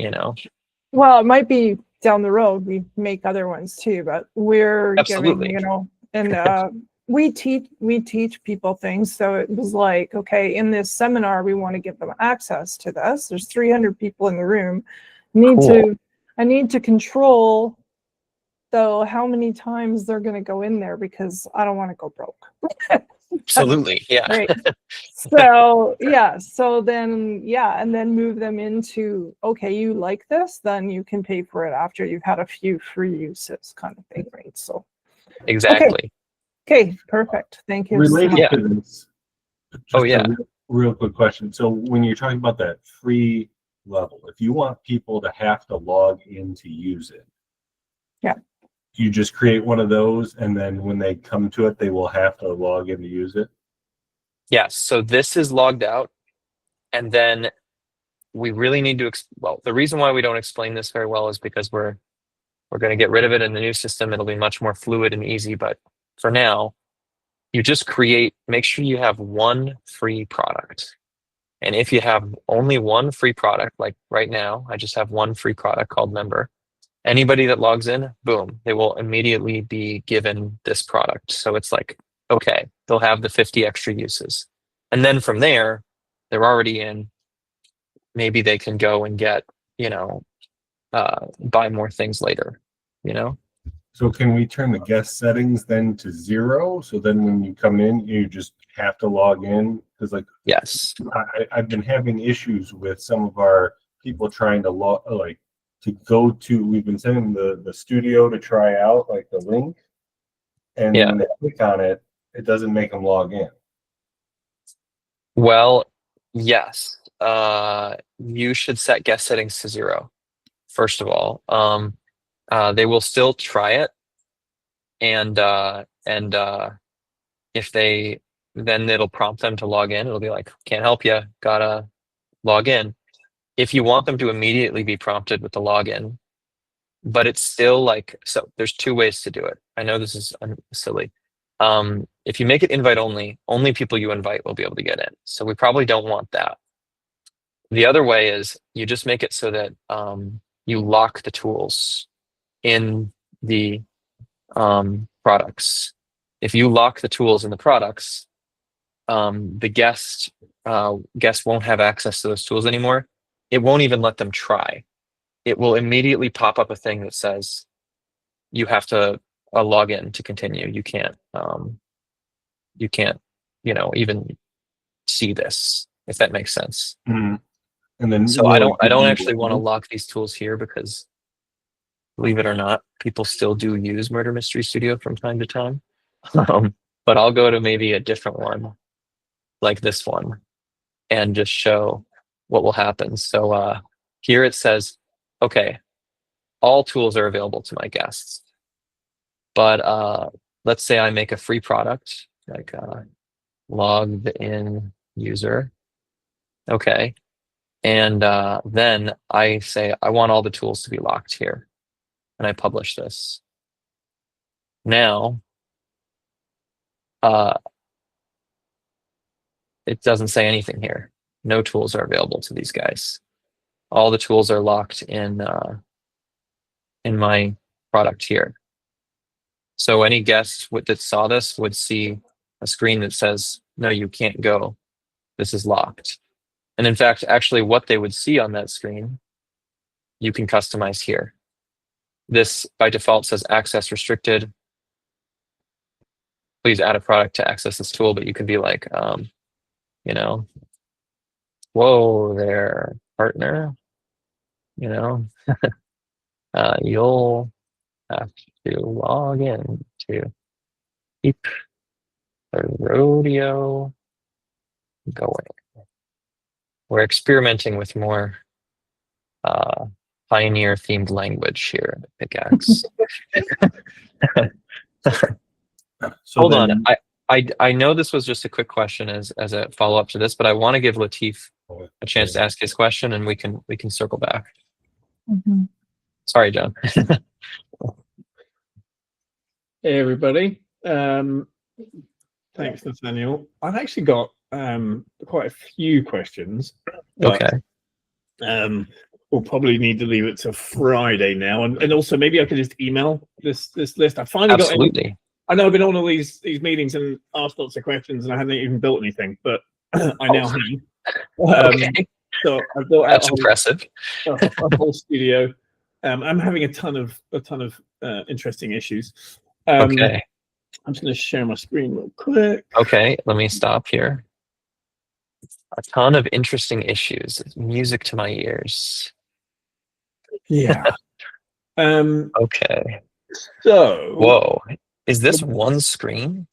Well, it might be down the road we make other ones too, but we're Absolutely. giving, and we teach people things. So it was like, okay, in this seminar, we want to give them access to this. There's 300 people in the room. I need to control though how many times they're going to go in there because I don't want to go broke. Absolutely. Yeah. Right. So yeah, and then move them into, okay, you like this, then you can pay for it after you've had a few free uses kind of thing, right? So Exactly. okay, perfect. Thank you. Related Yeah. to this, Oh, just yeah. a real quick question. So when you're talking about that free level, if you want people to have to log in to use it, yeah, you just create one of those, and then when they come to it, they will have to log in to use it. Yes. So this is logged out, and then we really need to. The reason why we don't explain this very well is because we're going to get rid of it in the new system. It'll be much more fluid and easy. But for now, you just make sure you have one free product. And if you have only one free product, like right now, I just have one free product called Member. Anybody that logs in, boom, they will immediately be given this product. So it's like, okay, they'll have the 50 extra uses. And then from there, they're already in. Maybe they can go and get, buy more things later, So can we turn the guest settings then to 0? So then when you come in, you just have to log in? Because Yes. I've been having issues with some of our people trying to we've been sending the studio to try out the link. And Yeah. when they click on it, it doesn't make them log in. Well, yes. You should set guest settings to 0, first of all. They will still try it. And if then it'll prompt them to log in. It'll be like, can't help you, gotta log in. If you want them to immediately be prompted with the login, but it's still so there's 2 ways to do it. I know this is silly. If you make it invite only people you invite will be able to get in. So we probably don't want that. The other way is you just make it so that you lock the tools in the products. If you lock the tools in the products, the guest won't have access to those tools anymore. It won't even let them try. It will immediately pop up a thing that says you have to log in to continue. You can't even see this, if that makes sense. Mm-hmm. And then So I don't actually want to lock these tools here because, believe it or not, people still do use Murder Mystery Studio from time to time. But I'll go to maybe a different one, like this one, and just show what will happen. So here it says, okay, all tools are available to my guests. But let's say I make a free product, like logged in user. Okay. And then I say, I want all the tools to be locked here. And I publish this. Now, it doesn't say anything here. No tools are available to these guys. All the tools are locked in my product here. So any guest that saw this would see a screen that says, no, you can't go. This is locked. And in fact, actually what they would see on that screen, you can customize here. This by default says access restricted. Please add a product to access this tool, but you could be like, you know, whoa there, partner, you know, you'll have to log in to keep the rodeo going. We're experimenting with more pioneer themed language here at Pickaxe. So Hold then, on. I know this was just a quick question as a follow-up to this, but I want to give Latif a chance to ask his question, and we can circle back. Mhm. Sorry, John. Hey everybody. Thanks, Nathaniel. I've actually got quite a few questions. But, we'll probably need to leave it to Friday now, and also maybe I could just email this list. I finally Absolutely. I know I've been on all these meetings and asked lots of questions, and I haven't even built anything, but I now have. Okay. So I've built out That's impressive. a whole studio. I'm having a ton of interesting issues. Okay. I'm just going to share my screen real quick. Okay. Let me stop here. A ton of interesting issues. It's music to my ears. Yeah. Okay. So. Whoa. Is this one screen?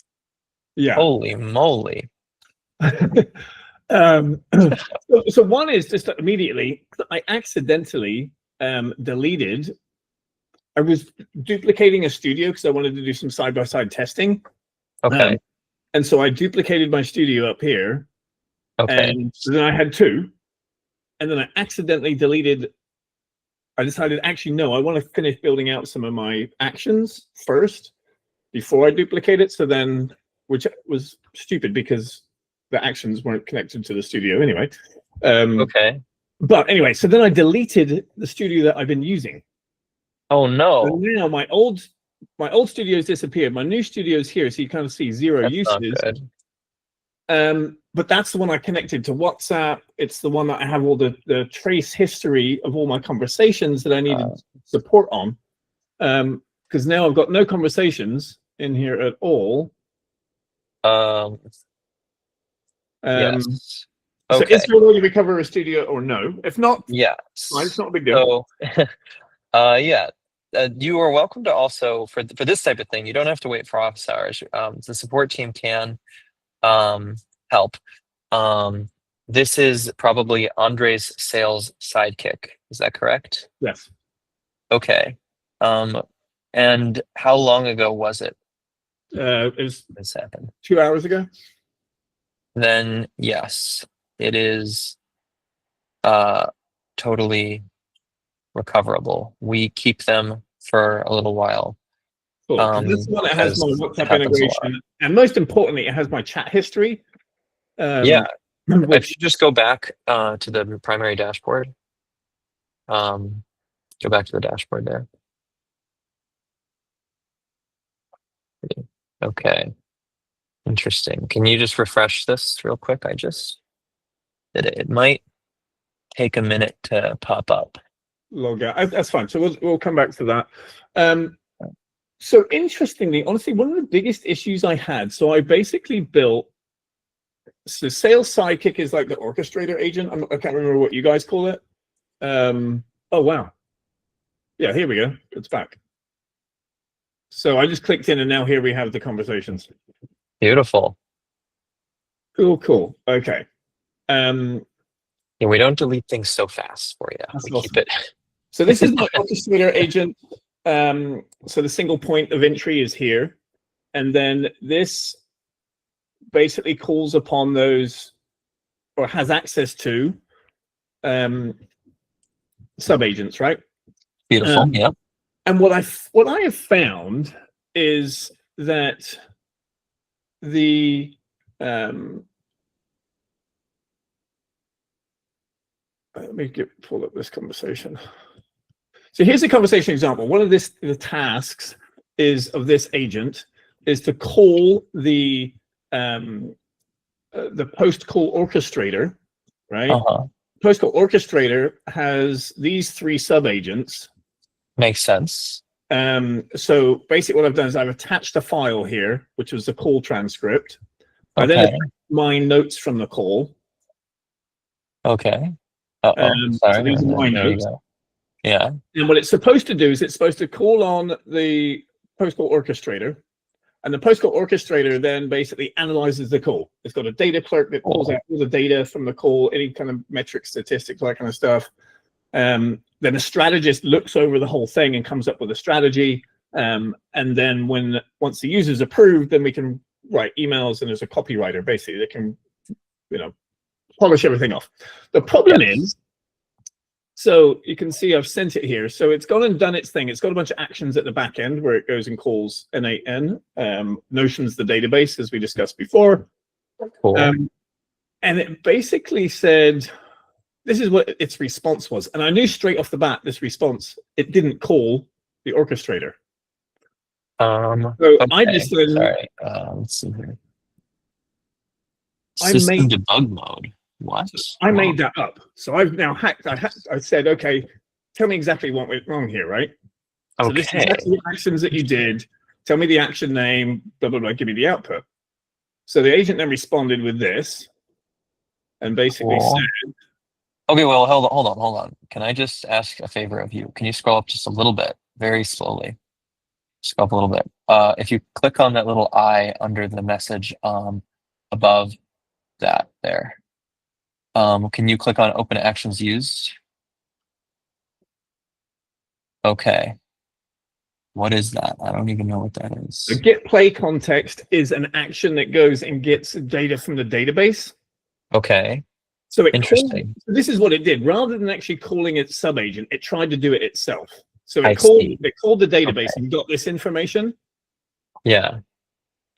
Yeah. Holy moly. So one is just immediately, I accidentally deleted. I was duplicating a studio because I wanted to do some side-by-side testing. Okay. And so I duplicated my studio up here. Okay. And then I had two. And then I accidentally deleted. I decided, actually, no, I want to finish building out some of my actions first before I duplicate it. So then, which was stupid because the actions weren't connected to the studio anyway. Okay. But anyway, so then I deleted the studio that I've been using. Oh no. So now my old studio's disappeared. My new studio's here, so you kind of see zero That's uses. not good. But that's the one I connected to WhatsApp. It's the one that I have all the trace history of all my conversations that I needed support on. Because now I've got no conversations in here at all. Yes. So Okay. is there a way to recover a studio or no? If not, Yes. fine, it's not a big deal. So, yeah. You are welcome to also for this type of thing. You don't have to wait for office hours. The support team can help. This is probably Andre's sales sidekick. Is that correct? Yes. Okay. And how long ago was it? It was This happened. 2 hours ago. Then yes, it is totally recoverable. We keep them for a little while. Cool. This is one that has my WhatsApp integration, and most importantly, it has my chat history. Yeah. Which, If you just go back to the primary dashboard, go back to the dashboard there. Okay. Interesting. Can you just refresh this real quick? I just did it. It might take a minute to pop up. log out. That's fine. So we'll come back to that. So interestingly, honestly, one of the biggest issues I had. So I basically built. So sales sidekick is like the orchestrator agent. I can't remember what you guys call it. Oh wow. Yeah, here we go. It's back. So I just clicked in, and now here we have the conversations. Beautiful. Cool. Okay. Yeah, we don't delete things so fast for you. That's We awesome. keep it. So this is my orchestrator agent. So the single point of entry is here. And then this basically calls upon those, or has access to, sub-agents, right? Beautiful. Yeah. And what I have found is that the let me pull up this conversation. So here's a conversation example. One of the tasks is of this agent is to call the post call orchestrator, right? Post call orchestrator has these 3 sub-agents. Makes sense. So basically what I've done is I've attached a file here, which was the call transcript. I Okay. then attached my notes from the call. Okay. So Sorry. these are my There you notes. go. Yeah. And what it's supposed to do is it's supposed to call on the post call orchestrator. And the post call orchestrator then basically analyzes the call. It's got a data clerk that pulls out all the data from the call, any kind of metrics, statistics, that kind of stuff. Then a strategist looks over the whole thing and comes up with a strategy. And then once the user's approved, then we can write emails, and there's a copywriter basically that can, polish everything off. The problem is, so you can see I've sent it here. So it's gone and done its thing. It's got a bunch of actions at the back end where it goes and calls N8N, Notion's the database, as we discussed before. Cool. And it basically said, this is what its response was. And I knew straight off the bat, this response, it didn't call the orchestrator. So okay. I just said, sorry. Let's see here. I System made- debug mode. What? I made that up. So I've now hacked. I said, okay, tell me exactly what went wrong here, right? So this is Okay. the actions that you did. Tell me the action name, blah, blah, blah, give me the output. So the agent then responded with this and basically Cool. said, Okay, well, hold on. Can I just ask a favor of you? Can you scroll up just a little bit, very slowly? Scroll up a little bit. If you click on that little eye under the message above that there, can you click on open actions used? Okay. What is that? I don't even know what that is. the get play context is an action that goes and gets data from the database. Okay. So it Interesting. so this is what it did. Rather than actually calling its sub-agent, it tried to do it itself. So I it called see. the database Okay. and got this information, Yeah.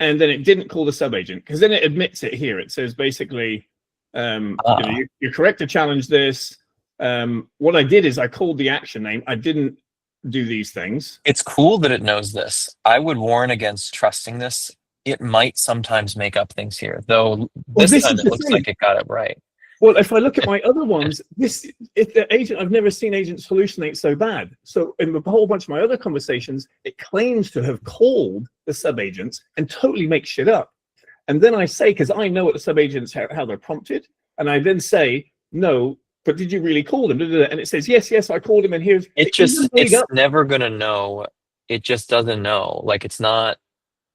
and then it didn't call the sub-agent, because then it admits it here. It says basically, you're correct to challenge this. What I did is I called the action name. I didn't do these things. It's cool that it knows this. I would warn against trusting this. It might sometimes make up things here, though this this time is it the looks thing. like it got it right. Well, if I look at my other ones, if the agent, I've never seen agents hallucinate so bad. So in a whole bunch of my other conversations, it claims to have called the sub-agents and totally makes shit up. And then I say, because I know what the sub-agents, how they're prompted, and I then say, no, but did you really call them? And it says, yes, I called him, and here's It's never gonna know. It just doesn't know. Like, it's not,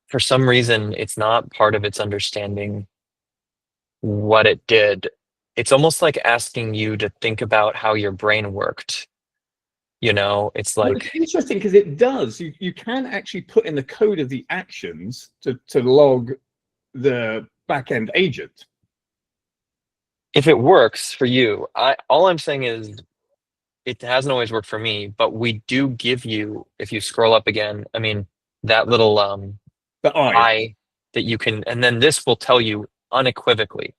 for some reason, it's not part of its understanding what it did. It's almost like asking you to think about how your brain worked. It's Well, like, it's interesting because it does. You can actually put in the code of the actions to log the back-end agent. if it works for you, all I'm saying is it hasn't always worked for me, but we do give you, if you scroll up again, I mean, that little The eye that you can, and then this will tell you unequivocally,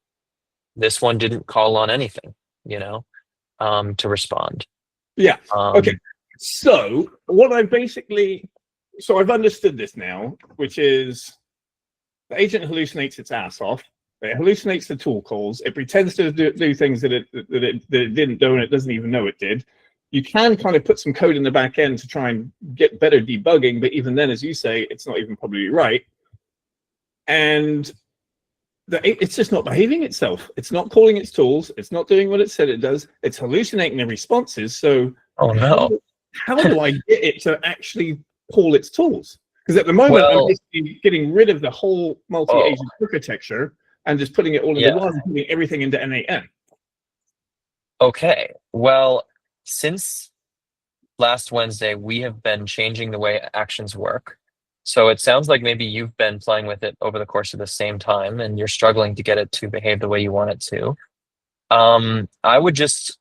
this one didn't call on anything, to respond. Yeah. Okay. So what I've understood this now, which is the agent hallucinates its ass off. It hallucinates the tool calls. It pretends to do things that it didn't do, and it doesn't even know it did. You can kind of put some code in the back end to try and get better debugging, but even then, as you say, it's not even probably right. And it's just not behaving itself. It's not calling its tools. It's not doing what it said it does. It's hallucinating the responses. So Oh no. how do I get it to actually call its tools? Because at the moment, I'm basically getting rid of the whole multi-agent architecture and just putting it all into one, putting everything into N8N. Okay. Well, since last Wednesday, we have been changing the way actions work. So it sounds like maybe you've been playing with it over the course of the same time and you're struggling to get it to behave the way you want it to. I would just,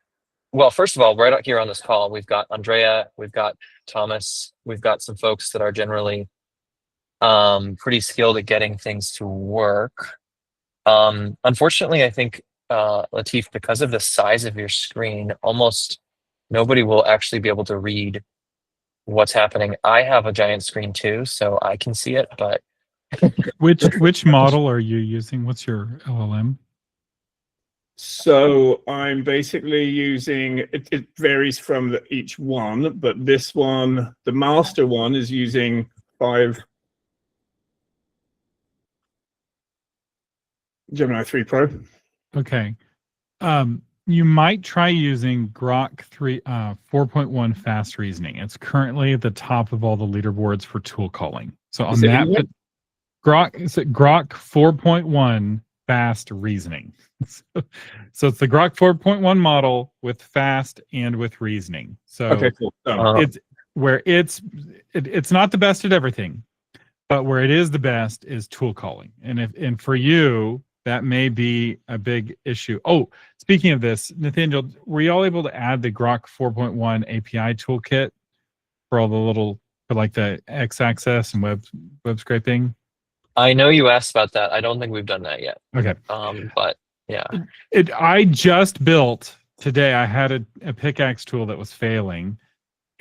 well, first of all, right out here on this call, we've got Andrea, we've got Thomas, we've got some folks that are generally pretty skilled at getting things to work. Unfortunately, I think, Latif, because of the size of your screen, almost nobody will actually be able to read what's happening. I have a giant screen too, so I can see it, but Which model are you using? What's your LLM? So I'm basically using, it varies from each one, but this one, the master one, is using 5 Gemini 3 Pro. Okay. You might try using Grok 4.1 fast reasoning. It's currently at the top of all the leaderboards for tool calling. So on that, but Grok 4.1 fast reasoning. So it's the Grok 4.1 model with fast and with reasoning. So Okay, cool. it's where it's not the best at everything, but where it is the best is tool calling. And for you, that may be a big issue. Oh, speaking of this, Nathaniel, were you all able to add the Grok 4.1 API toolkit for all the little, for like the X-axis and web scraping? I know you asked about that. I don't think we've done that yet. Okay. But yeah. I just built today. I had a pickaxe tool that was failing,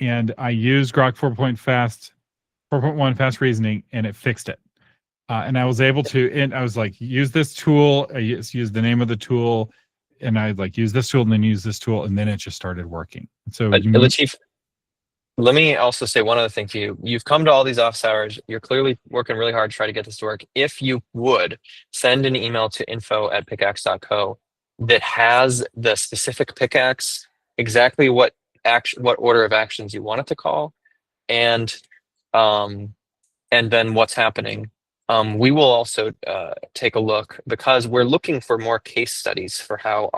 and I used Grok 4.1 fast reasoning, and it fixed it. And I was able to, and I was like, use this tool. I use the name of the tool, and I like use this tool, and then use this tool, and then it just started working. So, Latif, let me also say one other thing to you. You've come to all these office hours. You're clearly working really hard to try to get this to work. If you would send an email to info@pickaxe.co that has the specific pickaxe, exactly what order of actions you want it to call, and then what's happening. We will also take a look, because we're looking for more case studies for how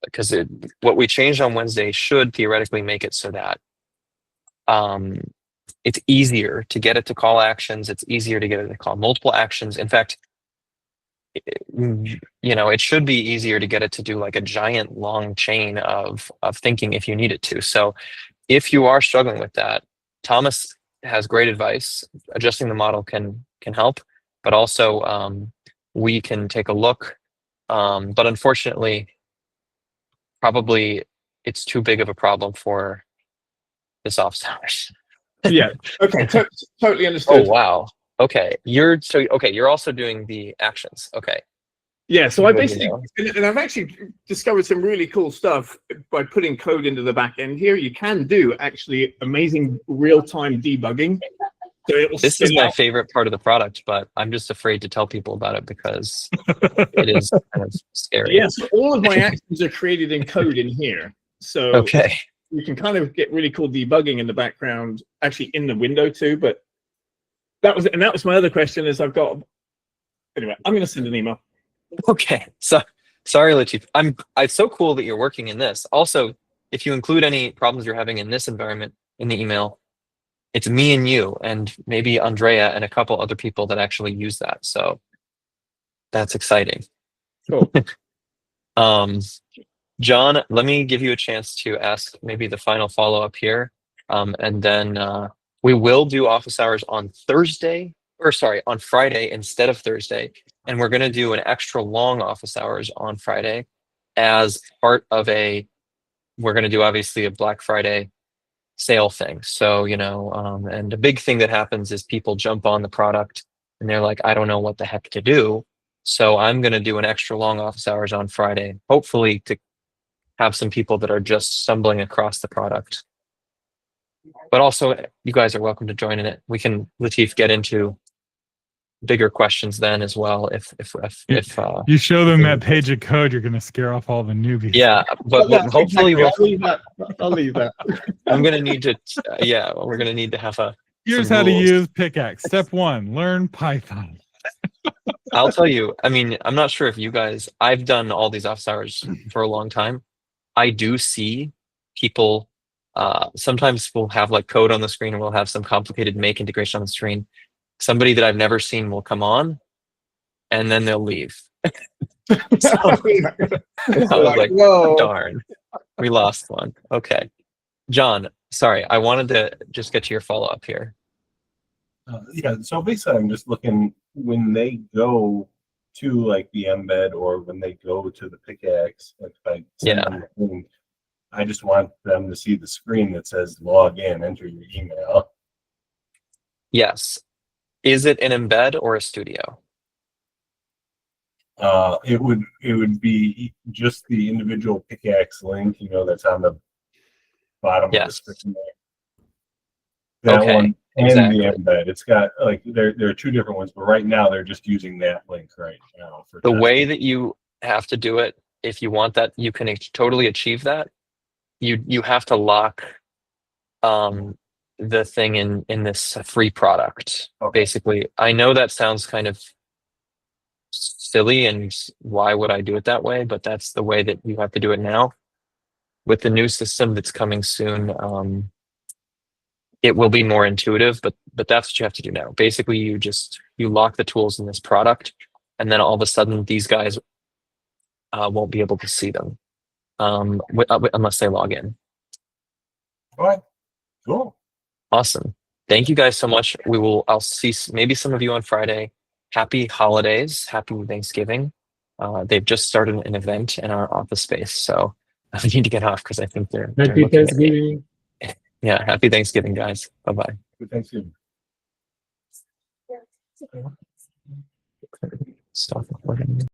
because what we changed on Wednesday should theoretically make it so that it's easier to get it to call actions. It's easier to get it to call multiple actions. In fact, it should be easier to get it to do like a giant long chain of thinking if you need it to. So if you are struggling with that, Thomas has great advice. Adjusting the model can help, but also we can take a look. But unfortunately, probably it's too big of a problem for this office hours. Yeah. Okay. Totally understood. Oh wow. Okay. You're also doing the actions. Okay. Yeah. So I Good to basically, know. and I've actually discovered some really cool stuff by putting code into the back end here. You can do actually amazing real-time debugging. So This is my favorite part of the product, but I'm just afraid to tell people about it because it is kind of scary. Yes, all of my actions are created in code in here. So Okay. you can kind of get really cool debugging in the background, actually in the window too. But that was my other question is anyway, I'm going to send an email. Okay. So sorry, Latif. It's so cool that you're working in this. Also, if you include any problems you're having in this environment in the email, it's me and you and maybe Andrea and a couple other people that actually use that. So that's exciting. Cool. John, let me give you a chance to ask maybe the final follow-up here. And then we will do office hours on Friday instead of Thursday. And we're going to do an extra long office hours on Friday as part of we're going to do obviously a Black Friday sale thing. So, and a big thing that happens is people jump on the product and they're like, I don't know what the heck to do. So I'm going to do an extra long office hours on Friday, hopefully to have some people that are just stumbling across the product. But also, you guys are welcome to join in it. We can, Latif, get into bigger questions then as well. If you show them that page of code, you're going to scare off all the newbies. Yeah, but hopefully I'll leave that. I'm going to need to. We're going to need to have Here's how to use Pickaxe. Step 1: learn Python. I'll tell you. I mean, I'm not sure if you guys. I've done all these office hours for a long time. I do see people. Sometimes we'll have like code on the screen, and we'll have some complicated make integration on the screen. Somebody that I've never seen will come on, and then they'll leave. I was like, whoa, darn, we lost one. Okay, John, sorry, I wanted to just get to your follow up here. So basically, I'm just looking when they go to like the embed or when they go to the Pickaxe. Like if I send them the thing, I just want them to see the screen that says log in, enter your email. Yes. Is it an embed or a studio? It would be just the individual Pickaxe link, that's on the bottom of the Yes. screen there. That Okay, one and exactly. the embed. It's got there are two different ones, but right now they're just using that link right now for The testing. way that you have to do it, if you want that, you can totally achieve that. You have to lock the thing in this free product. Okay. Basically, I know that sounds kind of silly, and why would I do it that way? But that's the way that you have to do it now. With the new system that's coming soon, it will be more intuitive, but that's what you have to do now. Basically, you lock the tools in this product, and then all of a sudden these guys won't be able to see them unless they log in. All right. Cool. Awesome. Thank you guys so much. I'll see maybe some of you on Friday. Happy holidays. Happy Thanksgiving. They've just started an event in our office space, so I need to get off because I think they're Happy looking at me. Thanksgiving. Yeah, happy Thanksgiving, guys. Bye-bye. Good Thanksgiving. Stop recording.